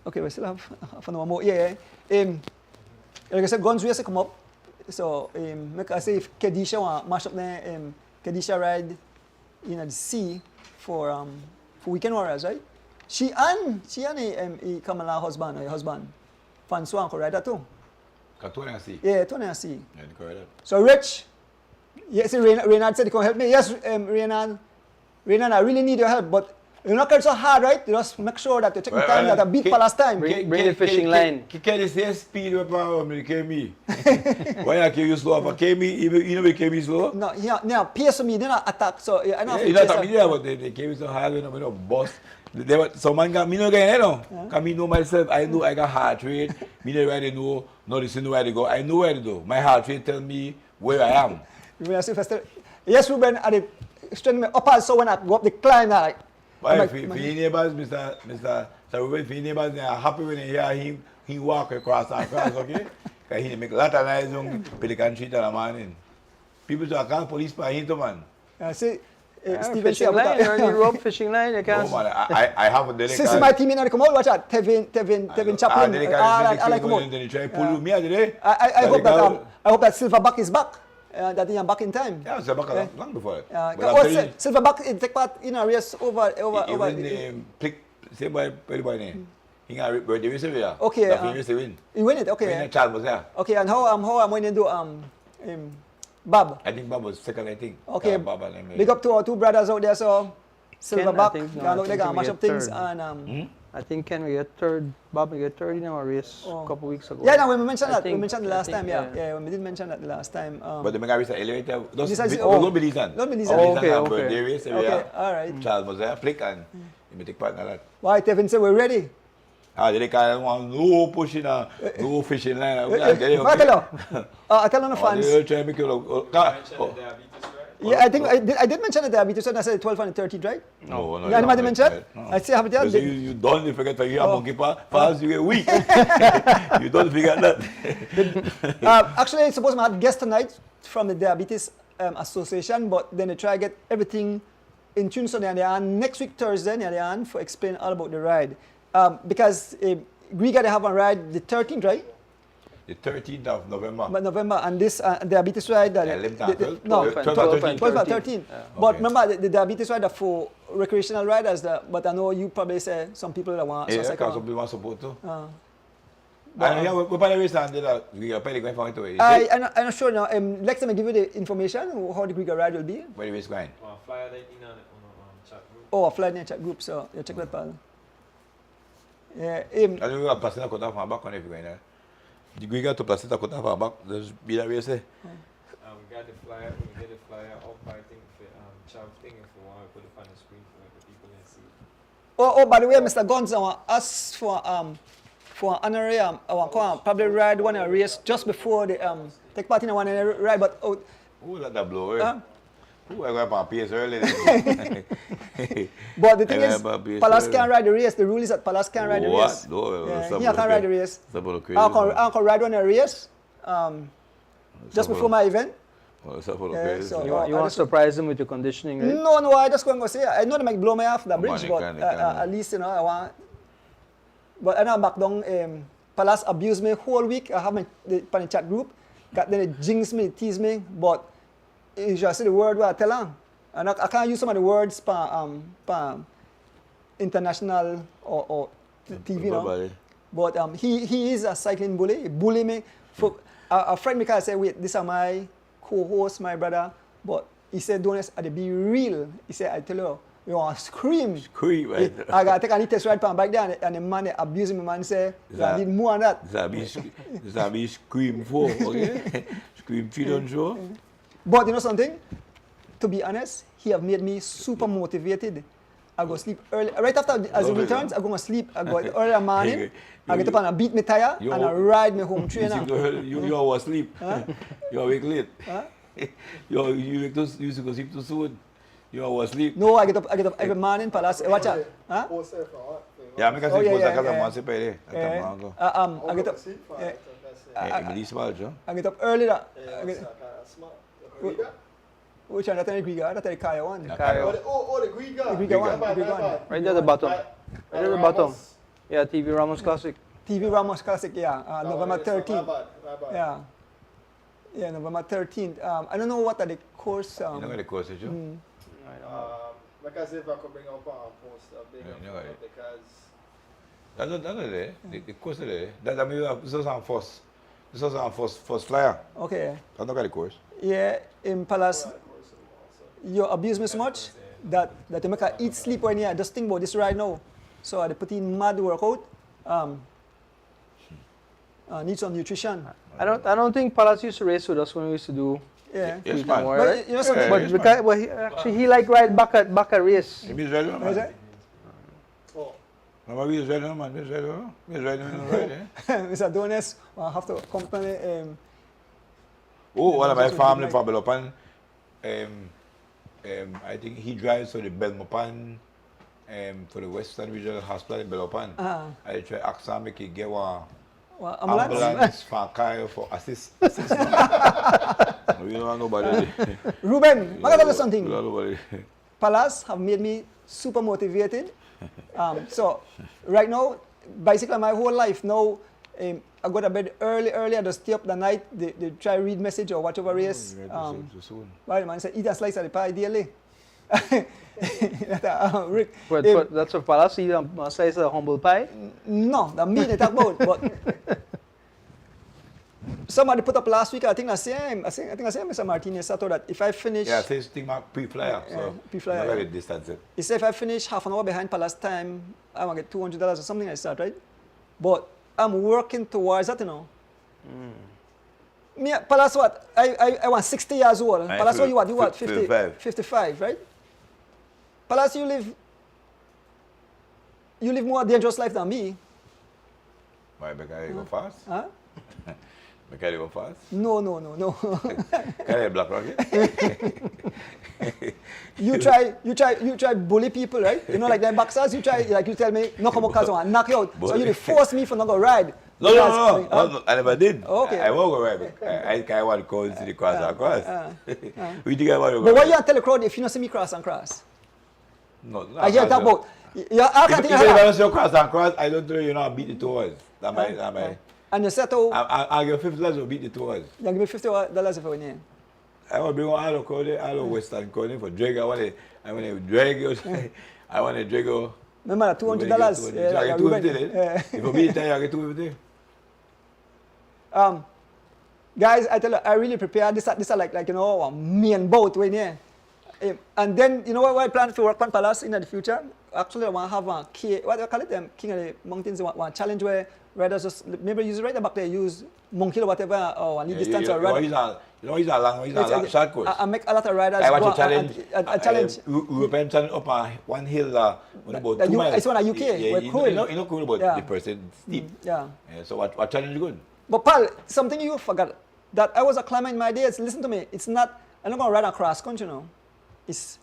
Okay, we still have half an hour more. Yeah. Like I said, guns race come up. So make I say if Kedisha want mash up there, Kedisha ride in the sea for Weekend Warriors, right? She and Kamala husband or your husband, Francois could ride that too. Tony and C. Yeah, Tony and C. Yeah, correct. So Rich, yes, Reynard said he can help me. Yes, Reynard, I really need your help, but you're not going so hard, right? You just make sure that you take the time that I beat for last time. Bring the fishing line. Can you say speed with power when you came me? Why I you slow? If I came me, you know we came me slow? No, yeah, pace me, they not attack. So I know. You not me there, but they came me so hard when I boss. Someone got me no again, you know. Cause me know myself. I know I got heart rate. Me know where to know. No, this is where to go. I know where to go. My heart rate tell me where I am. Yes, Ruben, at the strength me up so when I go up the climb, like. But for your neighbors, Mr. Ruben, for your neighbors, they are happy when they hear he walk across, okay? Because he make a lot of noise on Pelican Street in the morning. People say, I can't police by him, man. See, Stephen fishing line, early rope fishing line, you can't. No, man, I have a delicate. Since my team in come out, watch out, Tevin Chaplin. I like come out. Then try pull me out today. I hope that Silverback is back. That he am back in time. Yeah, Silverback long before it. Silverback take part in a race over. Same by name. He got the race every year. Okay. He win it. Okay. When child was there. Okay, and how am going to do Bob? I think Bob was second. I think. Okay. Bob Big up to our two brothers out there. So Silverback, they gonna mash up things and. I think Ken we get third. Bob we get third in our race a couple weeks ago. Yeah, no, when we mentioned that, we mentioned the last time. Yeah, when we did mention that the last time. But the mega race elevator. Don't believe that. Okay. Okay, all right. Child was there, flick and he take part in that. Why, Tevin said we're ready? They can't want no pushing, no fishing line. I tell on the fans. Yeah, I think I did mention the diabetes, and I said 12 and 30, right? No. Yeah, anybody mentioned? I say have it. You don't forget to hear monkey fast, you get weak. You don't forget that. Actually, I suppose I had guests tonight from the Diabetes Association, but then they try to get everything in tune so they are next week Thursday they are for explain all about the ride. Because we got to have a ride the 13th, right? The 13th of November. But November, and this diabetes ride. 12 and 13. But remember, the diabetes ride for recreational riders, but I know you probably say some people that want. Yeah, some people want support too. We're probably race and we are probably going for it away. I'm not sure now. Next time I give you the information how the Greek ride will be. Where the race going? Flyer in on chat group. Oh, a flyer in the chat group, so you check that, pal. Yeah, I don't know if I'm cut off my back on if you're going there. The Greek to placenta cut off our back, there's be that race. We got the flyer, we get the flyer up, I think, for chat thing if we want to put it on the screen for the people to see. Oh, by the way, Mr. Guns, I want us for an honorary, I want probably ride one race just before the take part in one ride, but who let that blow? Who I got my PS early? But the thing is, Palace can't ride the race. The rule is that Palace can't ride the race. No, he can't ride the race. I can ride one a race, just before my event. Well, so Yeah, so You, I you want to just- surprise them with your conditioning, right? No, I just going to say, I know they might blow me off the Come bridge, on, but they can. at least, you know, I want. But I know back down, Palace abused me whole week. I have my chat group. Got then it jinx me, tease me, but you just say the word where I tell them. And I can't use some of the words per international or TV, you know. Nobody. But he is a cycling bully. He bully me. For, a friend me can say, wait, this is my co-host, my brother. But he said, don't be real. He said, I tell you, you want to scream. Scream, right? I got to take a test right from back there, and the man abusing me, man say, you need more than that. This a be Scream 4, okay? Scream 3 don't show. But you know something? To be honest, he have made me super motivated. I go sleep early. Right after as he Love it, returns, man. I go to sleep. I go early in the morning. I get up and I beat me tire Yo. and I ride me home trainer. You are asleep. You awake late. You wake you go sleep too soon. You are asleep. No, I get up every morning, Palace. Watch out. Huh? Yeah, I can Oh, see yeah, post yeah, that yeah. I'm pay there. I get up. Release ball, Joe. I get up early. Which one? That's the Griga. That's the Kaya one. Kaya. The Griga. The Griga one. The Griga one. Right at the bottom. Right at the bottom. Yeah, TV Ramos Classic. TV Ramos Classic, yeah. November 13th. My bad. Yeah. Yeah, November 13th. I don't know what are the course. You know what the course is, Joe? Because if I could bring up a post a big Yeah, you know it. because That's not there. The course is there. That means this was on first. This was on first flyer. Okay. I don't got the course. Yeah, in Palace, you abuse me so much that you make I eat, sleep when I just think about this right now. So I put in mad workout. Need some nutrition. I don't think Palace used to race with us when we used to do Yeah. Yes, Freedom man. Warrior, But right? you know something? But yes, because, he like ride back at race. He is ready, Is man. it? oh, Mama, we is ready, man. We is ready, man. We is ready, man. Mr. Donis, I have to accompany Oh, one of my family from Belopan, I think he drives for the Belmopan, for the Western Regional Hospital in Belopan. I try to ask him if he get one ambulance for Kyle for assist. We don't have nobody. Ruben, I tell you something. We don't have nobody. Palace have made me super motivated. So right now, basically my whole life now, I go to bed early. I just stay up the night. They try read message or whatever race. Too soon. Right, man, say eat a slice of the pie daily. Rick, But that's a Palace, a slice of humble pie. no, the meat they talk about. But somebody put up last week. I think I think I said Mr. Martinez Sato that if I finish, Yeah, this thing mark pre-flyer, so pre-flyer, I'm not yeah. going to distance it. he said if I finish half an hour behind Palace time, I'm gonna get $200 or something like that, right? But I'm working towards that, you know. Me, Palace what? I want 60 years old. I Palace feel- what you what? 50, 55. 55, right? Palace you live more dangerous life than me. Why, because you go fast? Huh? Because you go fast? No. Can you black rocket? You try bully people, right? You know, like them boxers, you tell me, knock him out, knock you out. So you force me for not go ride. No, I never did. Okay. I won't go right. I want to go to the cross across. We think I want to go. But what you tell the crowd if you don't see me cross and cross? No, I hear talk about. I can't think If of you that. don't see cross and cross, I don't know you know beat the two words. That might. And you said, oh, I'll give $50 to beat the two words. you give me $50 if I win here. I want to bring all the crowd, all the Western crowd for drag. I want to drag you. I want to drag you. Remember that $200? Yeah, I get Ruben. $250 then. If you beat it, I get $250. Guys, I tell you, I really prepared. This are like you know, a main boat when here. And then, you know what I plan to work on Palace in the future? Actually, I want to have a what do you call it? King of the Mountains, one challenge where riders just, maybe use right back there, use monkey or whatever, or any distance or run. He's a long short course. I make a lot of riders I want go to challenge. a challenge. European challenge up one hill, about 2 miles. It's one at UK, we're cool. You know cool about Yeah. the person steep. Yeah. So what challenge you good? But Paul, something you forgot, that I was a climber in my days. Listen to me. It's not, I'm not going to ride across country, you know. It's,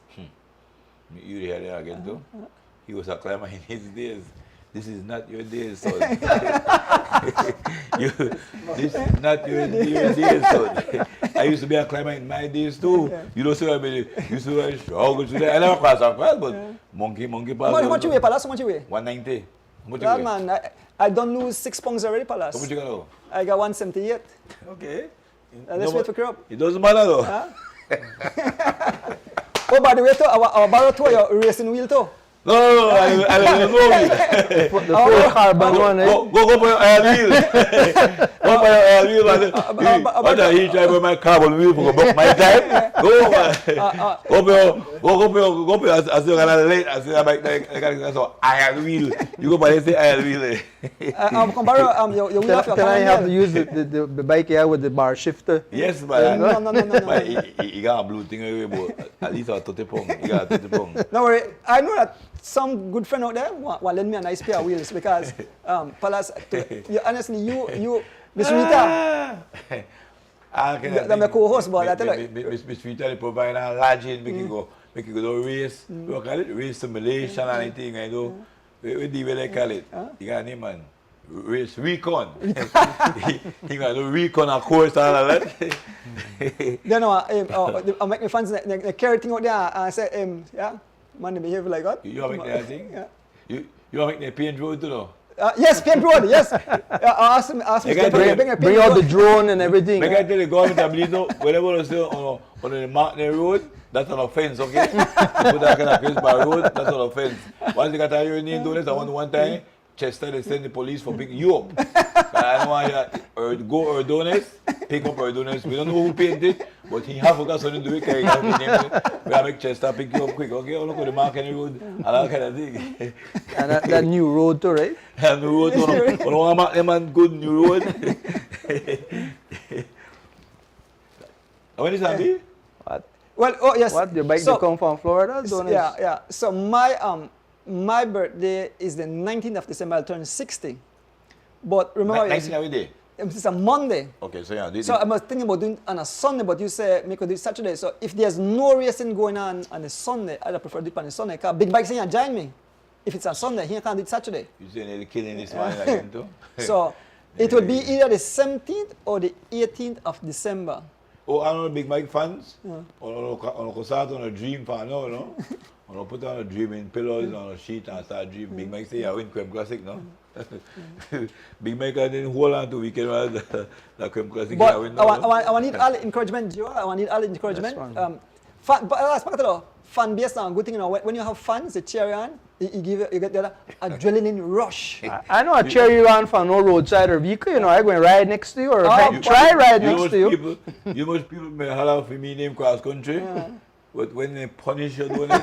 You hear that again too? He was a climber in his days. this is not your day, son. This is not your day, son. I used to be a climber in my days too. Yeah. You know, so I mean, used to struggle today. I never cross up, but monkey pass. How much you weigh, Palace? How much you weigh? 190. How much you Well, weigh? man, I don't lose 6 pounds already, Palace. How much you got now? I got 178. Okay. Let's wait for crop. It doesn't matter though. Huh? Oh, by the way, too, our barrow tour, your racing wheel too. No, I don't know. The full carbon one, eh? Go for your air wheel. Go for your air wheel, man. After he drive with my carbon wheel for book my time. Go, man. Go for your, as you're gonna late, as you're like, so iron wheel. You go by say iron wheel. Come borrow your wheel off your Can I have to car. use the bike here with the bar shifter? Yes, man. No. But he got a blue thing away, but at least a 30 pound. He got a 30 pound. No worry, I know that some good friend out there want lend me a nice pair of wheels because, Palace, honestly, you, Miss Rita, I'm a co-host, but I tell you. Miss Rita, they provide a large in, make you go to race. We call it race simulation and anything, I know. What do they call it? You got a name, man. Race recon. He got to recon a course and all that. Then I make my fans they carry thing out there and I say, yeah, man, they behave like that. You make that thing? Yeah. You make the paint road too, though? Yes, paint road, yes. I asked me to Bring out the drone and everything. Make I tell the government, I believe, no, whenever you stay on the mountain road, that's an offense, okay? You put that kind of place by road, that's an offense. Once you got a urine doing this, I want one time, Chester, they send the police for picking you up. I don't want you go Ordones, pick up Ordones. We don't know who painted it, but he have got something to do with it. We have to make Chester pick you up quick, okay? I'll look at the Market Road and that kind of thing. And that new road too, right? And the road, I don't want to make good new road. When is that be? What? Well, oh yes. What? Your bike to come from Florida? Yeah. So my birthday is the 19th of December. I'll turn 60. But remember, 19th every day? It's a Monday. Okay, so yeah. So I was thinking about doing on a Sunday, but you say make it do Saturday. So if there's no racing going on a Sunday, I'd prefer to do it on a Sunday. Because Big Bike saying join me. If it's a Sunday, he can't do it Saturday. You saying they're killing this man again too? So it will be either the 17th or the 18th of December. Oh, I know Big Mike fans. On start on a dream fan, no? On put on a dreaming pillows on a sheet and start dreaming. Big Mike say, I win Creme Classic, no? Big Mike didn't hold on to weekend while the Creme Classic. But I win, I need all the encouragement, Joe. I need all the encouragement. But last part, fan base now, good thing, you know, when you have fans, they cheer you on, you get the adrenaline rush. I know I cheer you on for no roadside or vehicle, you know, I'm going to ride next to you or try ride next to you. You most people may holler for me name cross country, but when they punish you doing it,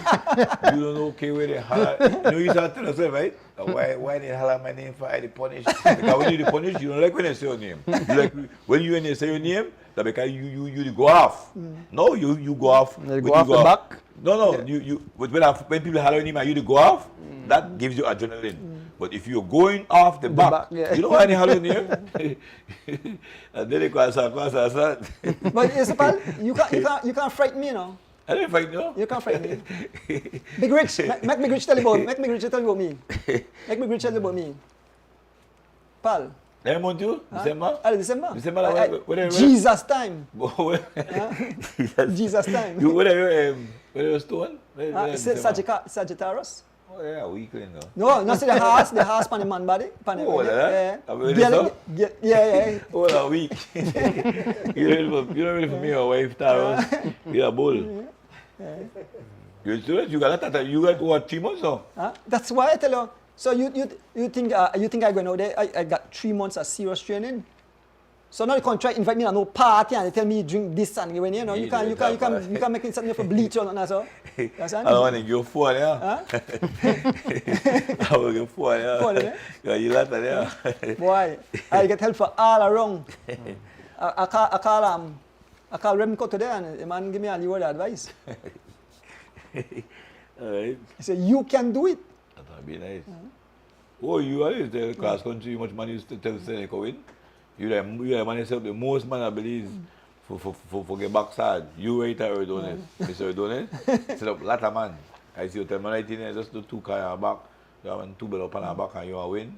you don't know okay where they holler. You know you start telling yourself, right? Why they holler my name for I they punish? Because when you punish, you don't like when they say your name. You like when they say your name, that because you go off. No, you go off. They go off the back? No, yeah. When people holler your name and you go off, that gives you adrenaline. But if you're going off the back, you don't want any holler in here. And then they cross. But Isabel, you can't frighten me, you know. I didn't fight, no. You can't frighten me. Big Rich, make Big Rich tell you about me. Make Big Rich tell you about me. Make Big Rich tell you about me. Pal. Next month too? December? December. Jesus time. Jesus time. What are you stone? Sagittarius. Oh yeah, weekly no. No, not see the horse pan the man body. Yeah. Yeah. Oh, a week. You're ready for me, your wife, Taros. You're a bull. You got what, 3 months or? That's why I tell you. So you think I go out there? I got 3 months of serious training. So now you can't try invite me to no party and they tell me drink this and when you know you can make it something for bleach or not so. I don't want to give phone, yeah. I will give phone, yeah. Phone, eh? Yeah, you like that, yeah. Boy, I get help for all around. I call Remco today and the man give me a word of advice. Alright. He said you can do it. That would be nice. Oh, you are the cross country, how much money you tell say go in? You like money yourself the most man I believe for get backside. You wait at Erdones. Mr. Erdones, set up lot of man. I see you tell me right in there, just do 2 cars back You have 2 bells up on the back and you will win.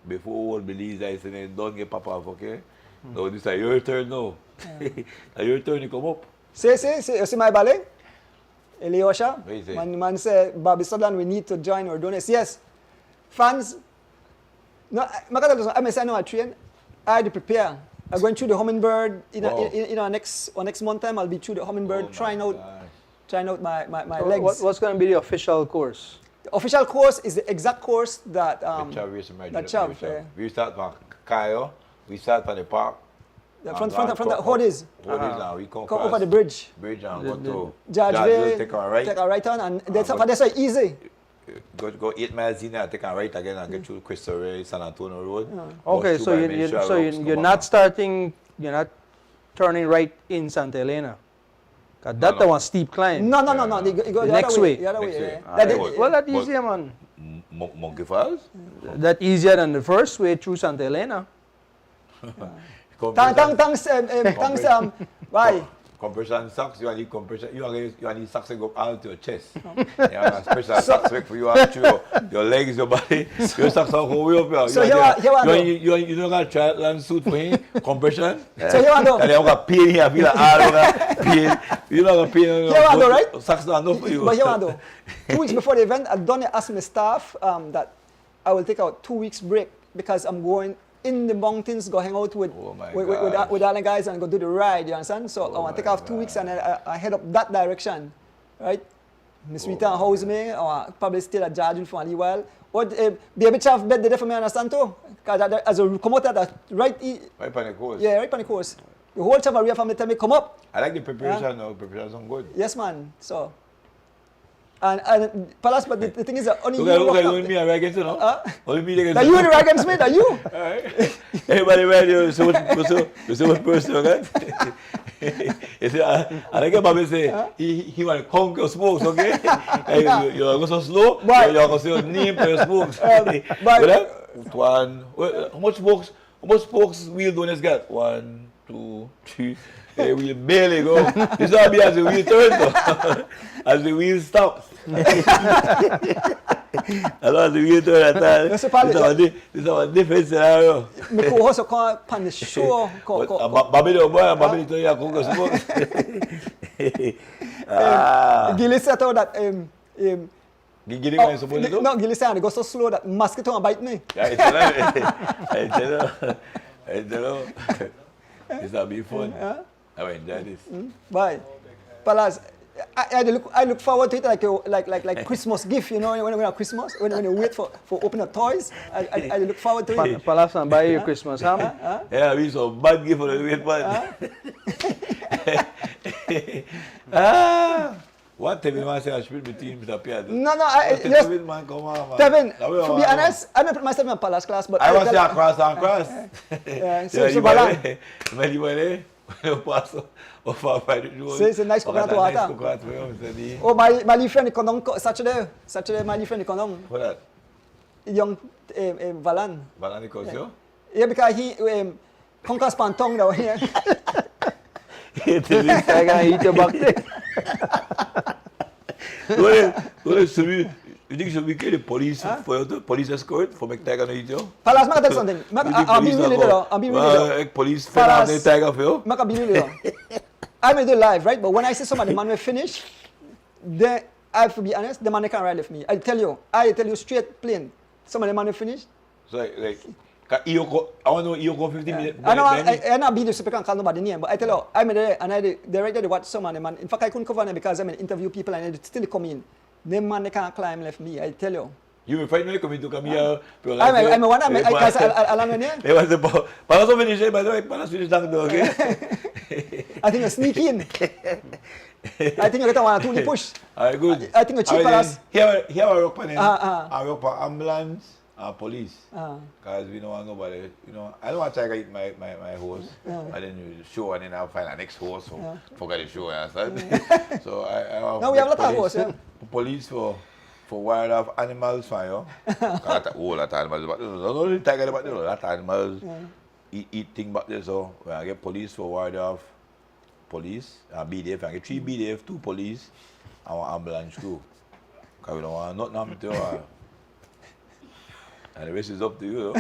Before all believes I say, don't get pop off, okay? So this is your turn now. Your turn to come up. See, you see my ballet? Eliosha? What is it? Man say, Bobby Sutherland, we need to join or donate. Yes. Fans, no, I say no, I train. I had to prepare. I'm going through the hummingbird next month time. I'll be through the hummingbird trying out my legs. What's going to be the official course? The official course is the exact course that We start from Cayo, we start from the park. From the Hoodies. And we come over the bridge. And go to Judge take a right. Take a right turn, and that's why easy. Go 8 miles in there, take a right again and get through Crystal Ray, San Antonio Road. Okay, so you're not turning right in Santa Elena. That's the one steep climb. No. You go the next way. The other way. Well, that's easier, man. Monkey Falls? That's easier than the first way through Santa Elena. Thanks, why? Compression socks, you need compression. You need socks that go out to your chest. You have special socks work for you out to your legs, your body. Your socks are go way up here. So you don't got a triathlon suit for him? Compression? So you want to? And you got pain here, I feel like all over pain. You don't got pain. You want to, right? Socks don't enough for you. But you want to? 2 weeks before the event, I done ask my staff that I will take out 2 weeks break because I'm going in the mountains, go hang out with other guys and go do the ride, you understand? So I want to take off 2 weeks and I head up that direction, right? Miss Rita house me, or probably still at Jardim for a little while. Or baby chaff bed there for me, understand too? Because as I come out at that right on the course. Yeah, right on the course. The whole chaff area from the time me come up. I like the preparation now, preparation good. Yes, man. So. And Palace, but the thing is that only you only me a Ragans, you know? Only me against you the Ragans, mate? Are you? Everybody ready? You see what person, okay? You see, I like Bobby say, he want to conquer smokes, okay? You're going so slow, you're going to say your name for your smokes. How much spokes wheel do you got? 1, 2, 3. Hey, we barely go. This will be as the wheel turns, as the wheel stops. As the wheel turns, this is our different scenario. My co-host will come on the show. Bobby the boy, Bobby the you go smoke. Gilly said that Gilly going to do? No, Gilly said it goes so slow that mosquito will bite me. I tell you. This will be fun. I will enjoy this. Bye. Palas, I look forward to it like Christmas gift, you know, when we have Christmas, when you wait for open up toys, I look forward to it. Palas and buy you Christmas, huh? Yeah, we saw bad gift for the wait man. What Tevin man say I should be between Mr. Pierre? No, Tevin man come on, man. Tevin, to be honest, I don't put myself in a Palace class, but I was there cross. Yeah, so Balan. C'est nice coconut water. Oh, my friend Konong Saturday my friend Konong. What that? Young Valan. Valan because you? Yeah, because he conquers Pantong down here. I can eat your back there. You think should we get the police for the police escort for make Tiger eat you? Palas, I'll tell you something. I'll be really there. Police fed the Tiger for you? I'll be really there. I may do live, right? But when I see somebody man will finish, then I have to be honest, the man can't ride with me. I tell you straight plain. Somebody man will finish. So like I want to know you go 15 minutes. I not be the super can't call nobody name, but I tell you, I'm there and they right there to watch someone man. In fact, I couldn't cover them because I'm interview people and they still come in. Them man they can't climb left me, I tell you. You will find me coming to come here. I'm one because I'll here. They was the Palas finish by the way, Palas finish down the okay. I think you sneak in. I think you get one to push. Alright, good. I think you cheap Palas. Here I work for I work for ambulance and police. Because we don't want nobody, you know. I don't want to try to eat my horse. And then you show and then I'll find an next horse so forget the show, understand? So I no, we have a lot of horses, yeah. Police for wildlife animals for you. Because a lot of animals, but not only tiger, but a lot of animals eat things back there. So when I get police for wildlife, police, and BDF, I get 3 BDF, 2 police, and 1 ambulance crew. Because we don't want nothing happen to And the rest is up to you,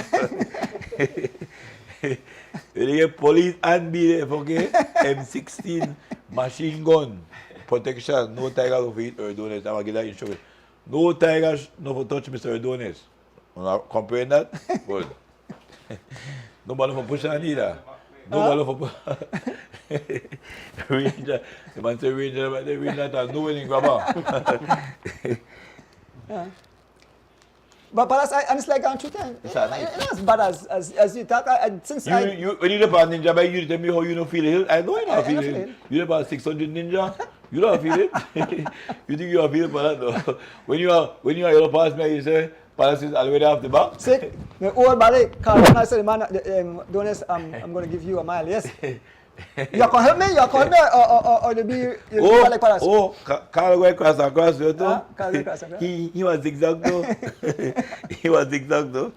You get police and BDF, okay? M16, machine gun, protection, no tiger of eat Erdones. I'm going to give that insurance. No tigers, no for touch Mr. Erdones. Comparing that? Good. Nobody for push on either. Nobody for push. Ranger, the man say Ranger, but the Ranger has no winning grabber. But that's, and it's like on two times. It's not as bad as you talk. When you depart ninja bike, you tell me how you don't feel it. I know you don't feel it. You depart 600 ninja, you don't feel it. You think you are feeling for that though. When you are yellow past me, you say, Palace is already off the back. See, my old body, Carl, I said, man, Donis, I'm going to give you a mile, yes? You can help me? You can help me? Or you be like Palace? Oh, Carl went across you too. Carl went across. He was zigzag though. He was zigzag though.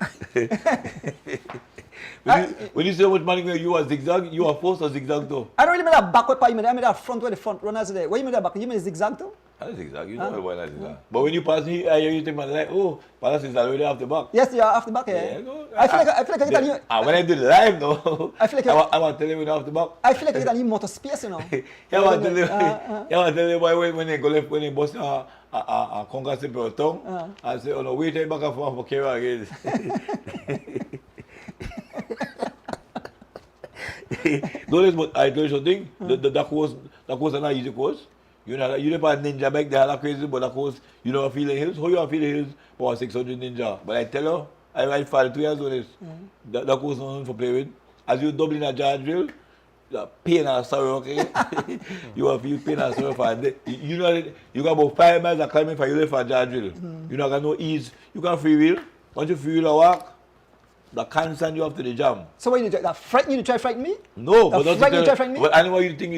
When you say how much money you are zigzag, you are forced to zigzag though. I don't really mean that backward part, I mean that front where the front runners are there. What do you mean that back? You mean zigzag though? I zigzag, you know why not zigzag. But when you pass me, you think man like, oh, Palace is already off the back. Yes, you are off the back, yeah. I feel like I get a new... When I do the live though, I feel like I want to tell you when off the back. I feel like I get a new motor space, you know. I want to tell you why when they go left, when they bust a Congress in your tongue, I say, oh no, wait till back and forth for Kira again. Notice what I told you something, the course is not easy course. You know, you never ninja bike, they are crazy, but the course, you don't feel the hills. How you feel the hills for 600 ninja? But I tell you, I ride 2 years on this. The course is not for play with. As you double in a jar drill, the pain and sorrow, okay? You will feel pain and sorrow for a day. You know, you got about 5 miles of climbing for you for a jar drill. You know, got no ease. You can free wheel. Once you free wheel a walk, the constant you have to the jam. So what you do? That frighten you to try to frighten me? No, but frighten you to try to frighten me? But anyway, you think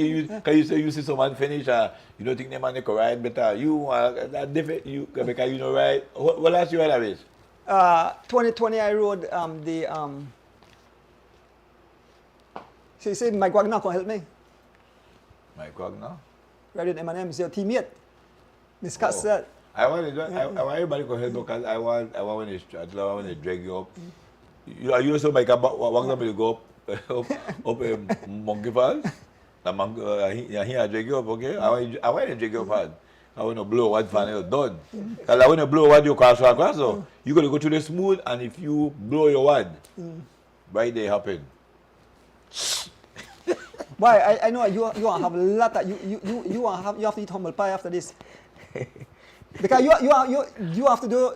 can you say you see someone finish, you don't think they man they can ride better. You that different because you know ride. What last you ride that is? 2020 I rode so you say Mike Wagner can help me? Mike Wagner? Riding M&M's your teammate. Discuss that. I want everybody to help because I want when they drag you up. You know so Mike Wagner will go up Monkey Falls. He drag you up, okay? I want to drag you up hard. I want to blow one final done. Because I want to blow one you cross, so you're going to go to the smooth, and if you blow your one, right there happen. Why? I know you have a lot of you have to eat humble pie after this. Because you have to do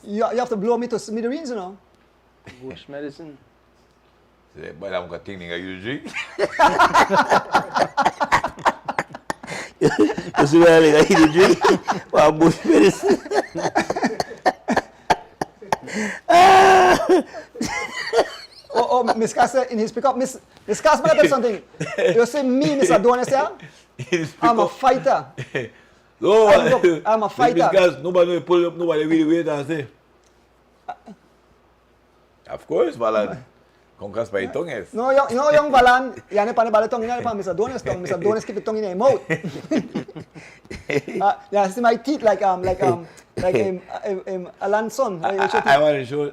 you have to blow me to smithereens, you know. Bush medicine. But I'm going to think you drink. You see what I drink? Well, bush medicine. Oh, Miss Cass in his pickup, Miss Cass, may I tell you something? You see me, Mr. Donis, I'm a fighter. No, I'm a fighter. Because nobody will pull up, nobody really wait and say. Of course, Balan. Conquest by tongue is. No, young Balan, yan pa ni balatong yan pa Mr. Donis tong. Mr. Donis keep it tongue in a mouth. Yeah, see my teeth like a Lanson. I want to show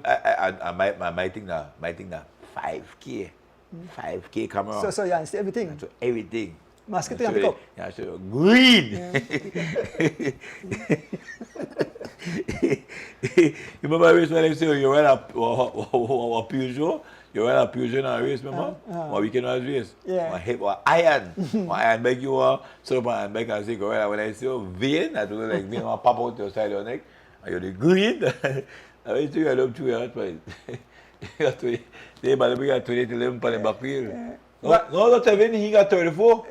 my thing now. 5K. 5K camera. So yeah, see everything. So everything. Mask it and pick up. Yeah, so green. You remember a race when I say you ran a Peugeot? You ran a Peugeot in a race, remember? One weekend was race. Yeah. My hip was iron. My iron bag you were, so my iron bag and say, go right. When I see you vein, I do like vein will pop out your side of your neck. And you're the green. I went to you, I love 2 years, but they got 20 to 11 on the back wheel. No, not 7, he got 34.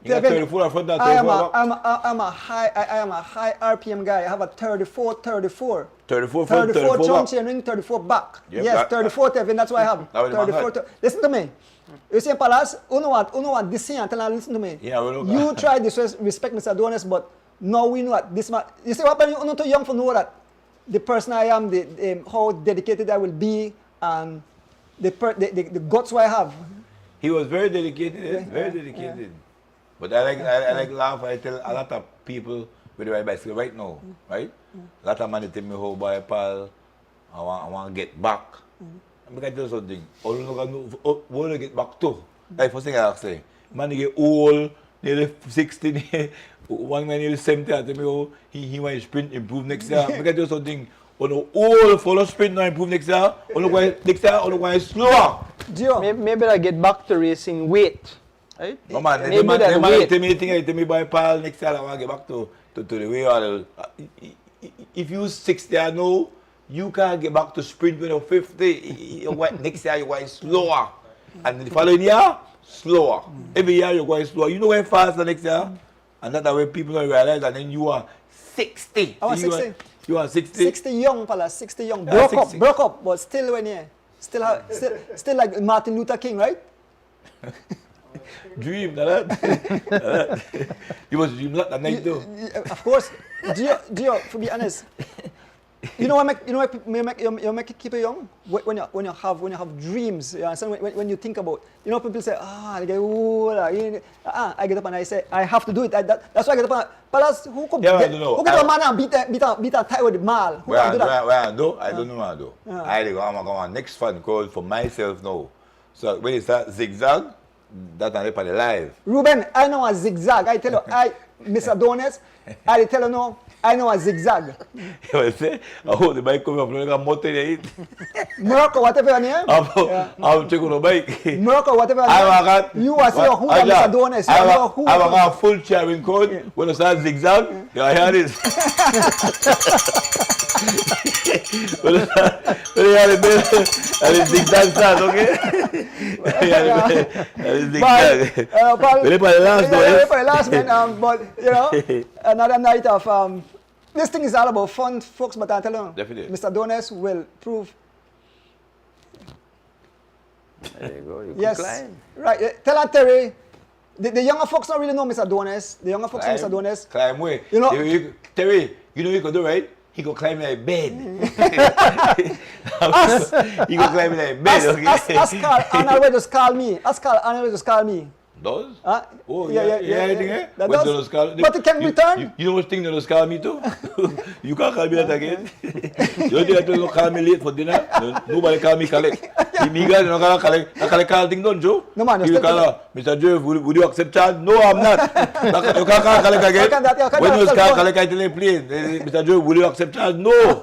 He got 34 in front of 34. I'm a high RPM guy. I have a 34. 34 front, 34 34 trunk back. chain ring, 34 back. Yep, yes, 34 Tevin, that's what I have. 34. Listen to me. You see, Palace, uno want this thing until I listen to me. Yeah, you try to respect Mr. Adonis, but now we know that this man. You see what happened? You're too young to know that the person I am, how dedicated I will be, and the guts I have. He was very dedicated, very dedicated. Yeah. But I like laugh. I tell a lot of people with the ride bicycle right now, right? A lot of money tell me how boy Paul I want to get back. I'm going to tell you something. All you know, what get back to? That's the first thing I say. Man, he get old, nearly 60, one man nearly 70. I tell me, oh, he want to sprint, improve next year. I'm going to tell you something. On the old follow sprint, now improve next year. On the next year, on the going slower. Maybe I get back to racing weight, right? No man, Maybe that weight. tell me by Paul next year I want to get back to the way. If you 60 I know, you can't get back to sprint when you're 50. Next year you're going slower. And the following year, slower. Every year you're going slower. You know when faster next year? And that's the way people don't realize. And then you are 60. I was 60. You are 60. 60 young, Palace, 60 young. Yeah, Broke up, but still when you still like Martin Luther King, right? Dream, that. You must dream that night too. Of course. Gio, to be honest, you know what make it keep you young? When you have dreams, you understand? When you think about, you know, people say, I get old, I get up and I say, I have to do it. That's why I get up and, Palace, who could get a man and beat a tie with the mal? Who can do that? I don't know what I do. I go on next fun call for myself now. So when it starts zigzag, that's not on the live. Ruben, I know a zigzag. I tell you, Mr. Dones, I tell you no, I know a zigzag. You say, oh, the bike coming up, like a motor in it. Morocco, whatever your name. I'll check on the bike. Morocco, whatever your name. You are saying who are Mr. Dones. You know who. I have a full cheering code. When I start zigzag, you hear this. When you hear it, and it's zigzag start, okay? And it's zigzag. Ready for the last one? Ready for the last one, but, you know, another night of, this thing is all about fun, folks, but I tell you, definitely. Mr. Dones will prove. There you go. You Yes, climb. right. Tell her, Terry, the younger folks don't really know Mr. Dones. The younger folks know Mr. Dones. Climb way. You know, Terry, you know what you can do, right? He could climb like bed. He could climb like bed, okay? Ask Carl, Arnold will just call me. Ask Carl, Arnold will just call me. Does? Oh, yeah. That does. But it can return. You know what thing that does call me too? You can't call me that again. You don't think that call me late for dinner? Nobody call me collect. Me guys don't call collect. I collect call thing done, Joe. No man, you call her, Mr. Joe, would you accept charge? No, I'm not. You can't call collect again. When you call collect, I tell you please, Mr. Joe, would you accept charge? No.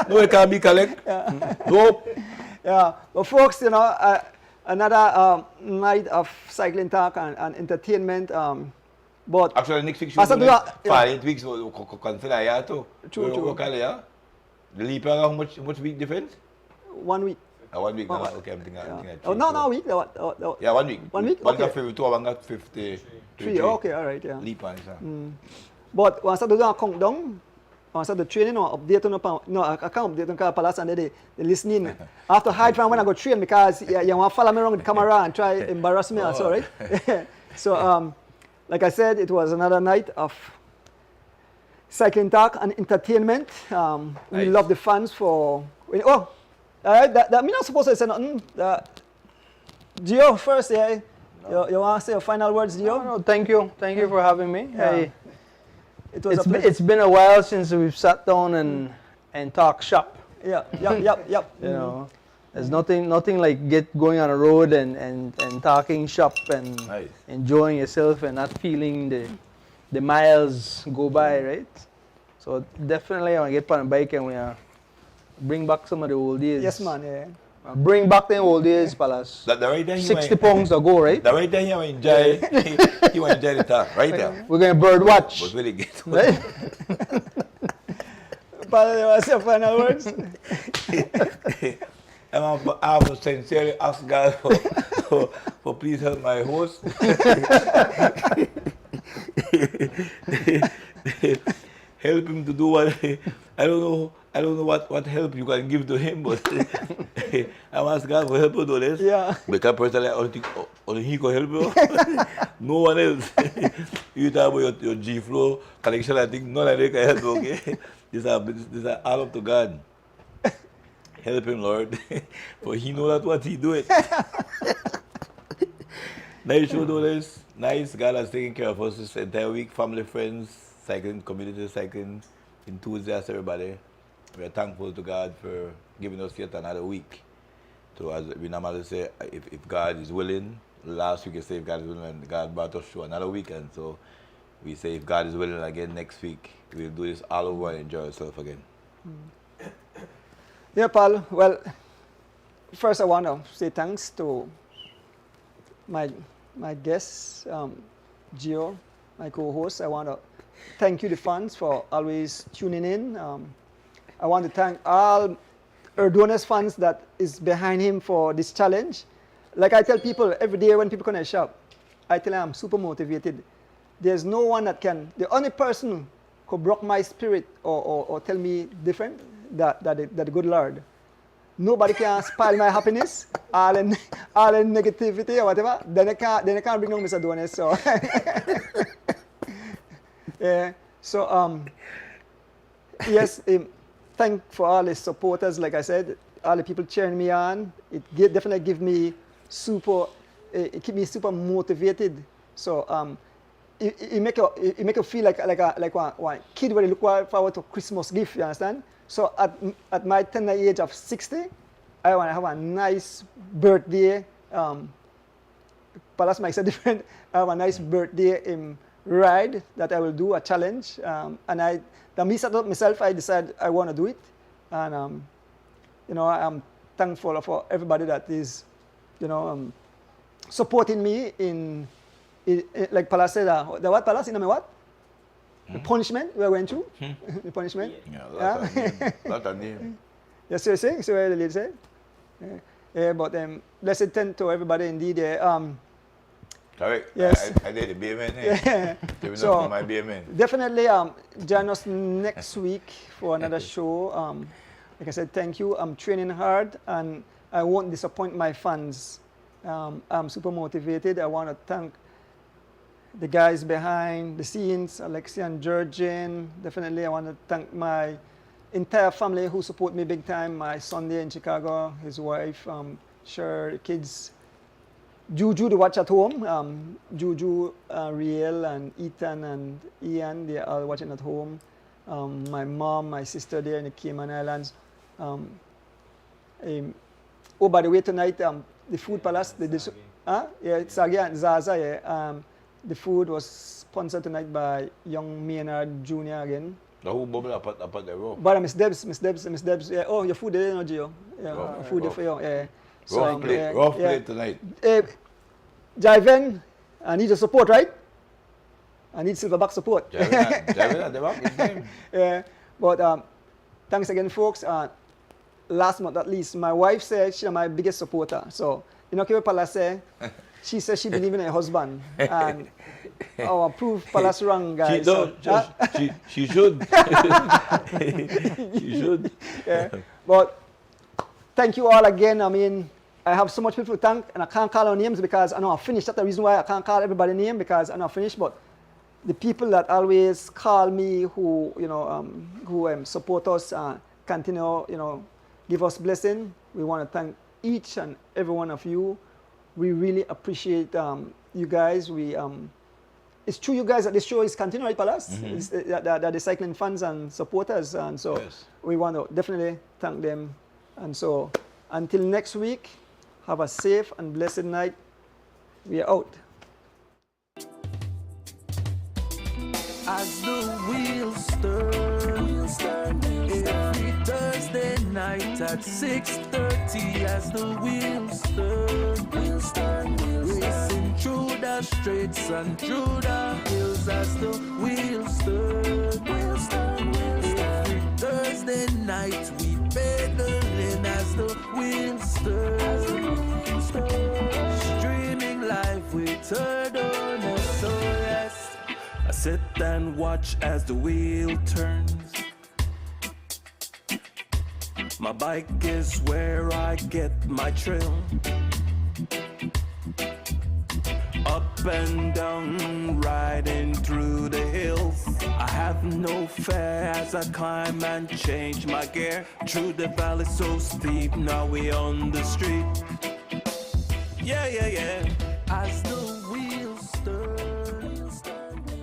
No, it can't be collect. Nope. Yeah, but folks, you know, another night of cycling talk and entertainment. But actually, next week, 5 weeks, consider yeah, too. True. The leap year, how much week difference? 1 week. 1 week, Oh, okay, I'm thinking. Oh, no, a week. Yeah, 1 week. 1 week? One Okay. got 52, one got 53. Okay, all right, yeah. Leap year, sir. But once I do a countdown, once I do training or update on I can't update on the Palace and they listening. I have to hide from when I go train because you want to follow me around with the camera and try embarrass me also, right? So, like I said, it was another night of cycling talk and entertainment. We love the fans for. All right, that I'm not supposed to say nothing. Gio, first, yeah. No. You want to say your final words, Gio? No, thank you. Thank you for having me. Yeah. It's been a while since we've sat down and talked shop. Yep. You know, there's nothing like going on a road and talking shop and enjoying yourself and not feeling the miles go by, right? So definitely I want to get on a bike and we bring back some of the old days. Yes, man. Yeah. Bring back the old days, Palace. That right there, 60 pounds ago, right? That right there, he will enjoy. He will enjoy the talk right there. We're going to bird watch. But really get Right? But what's your final words? I have to sincerely ask God for please help my host. Help him to do what I don't know what help you can give to him, but I'm asking God for help to do this. Yeah. Because personally, I don't think only he can help you. No one else. You talk about your G flow connection, I think none of them can help you, okay? These are all up to God. Help him, Lord. For he knows that what he doing. Nice show, do this. Nice. God has taken care of us this entire week. Family, friends, cycling, community cycling, enthusiasts, everybody. We are thankful to God for giving us yet another week. So as we normally say, if God is willing, last week you say if God is willing, and God brought us through another weekend. So we say if God is willing again next week, we'll do this all over and enjoy ourselves again. Yeah, Paul. Well, first I want to say thanks to my guests, Gio, my co-host. I want to thank you, the fans, for always tuning in. I want to thank all Erdonis fans that is behind him for this challenge. Like I tell people every day when people come to shop, I tell them I'm super motivated. There's no one that can, the only person who broke my spirit or tell me different, that the good Lord. Nobody can spoil my happiness, all in negativity or whatever. Then I can't bring on Mr. Donis. So, yeah. So yes, thank for all the supporters. Like I said, all the people cheering me on. It definitely give me super. It keep me super motivated. So it make you feel like one kid when you look forward to Christmas gift. You understand? So at my tender age of 60, I want to have a nice birthday. Palace makes a different. I have a nice birthday ride that I will do, a challenge. And I set up myself. I decided I want to do it. And you know, I'm thankful for everybody that is, you know, supporting me in like Palace said. The what Palace? You know me what? The punishment we are going through. The punishment. Yeah, lot of name. Yes, you say. So the lady said. Yeah, but blessed thank to everybody indeed. Correct. Yes. I did the BMN. Yeah. Giving So, up for my BMN. Definitely join us next week for another show. Like I said, thank you. I'm training hard and I won't disappoint my fans. I'm super motivated. I want to thank the guys behind the scenes, Alexia and Georgian. Definitely, I want to thank my entire family who support me big time. My son there in Chicago, his wife, Sher, kids. Juju to watch at home. Juju, Riel, and Ethan and Ian, they are all watching at home. My mom, my sister there in the Cayman Islands. Oh, by the way, tonight, the Food Palace, yeah, Sagi and Zaza, yeah. The food was sponsored tonight by Young Maynard Jr. again. The whole bubble up at the rope. But Miss Debs. Yeah. Oh, your food there, no, Gio. Yeah, food there for you. Yeah. So, rough plate tonight. Jiven, I need your support, right? I need silverback support. Jiven at the back, his name. Yeah. But thanks again, folks. Last but not least, my wife said she's my biggest supporter. So, you know, Kevin Palace say, she says she believes in her husband. And our proof Palace wrong, guys. She should. She should. Yeah. But thank you all again. I mean, I have so much people to thank, and I can't call our names because I know I finished. That's the reason why I can't call everybody's name, because I know I finished. But the people that always call me, who support us, continue, give us blessing. We want to thank each and every one of you. We really appreciate you guys. It's true, you guys, that this show is continuing, right, Palace? Mm-hmm. The cycling fans and supporters, and so yes, we want to definitely thank them. And so, until next week, have a safe and blessed night. We are out. As the wheels turn, every Thursday night at 6:30. As the wheels turn, racing through the streets and through the hills. As the wheels turn, every Thursday night we pedaling. As the wheels turn, streaming live with Erdonis. So yes, I sit and watch as the wheel turns. My bike is where I get my thrill. Up and down, riding through the hills. I have no fear as I climb and change my gear. Through the valley so steep, now we on the street. Yeah. As the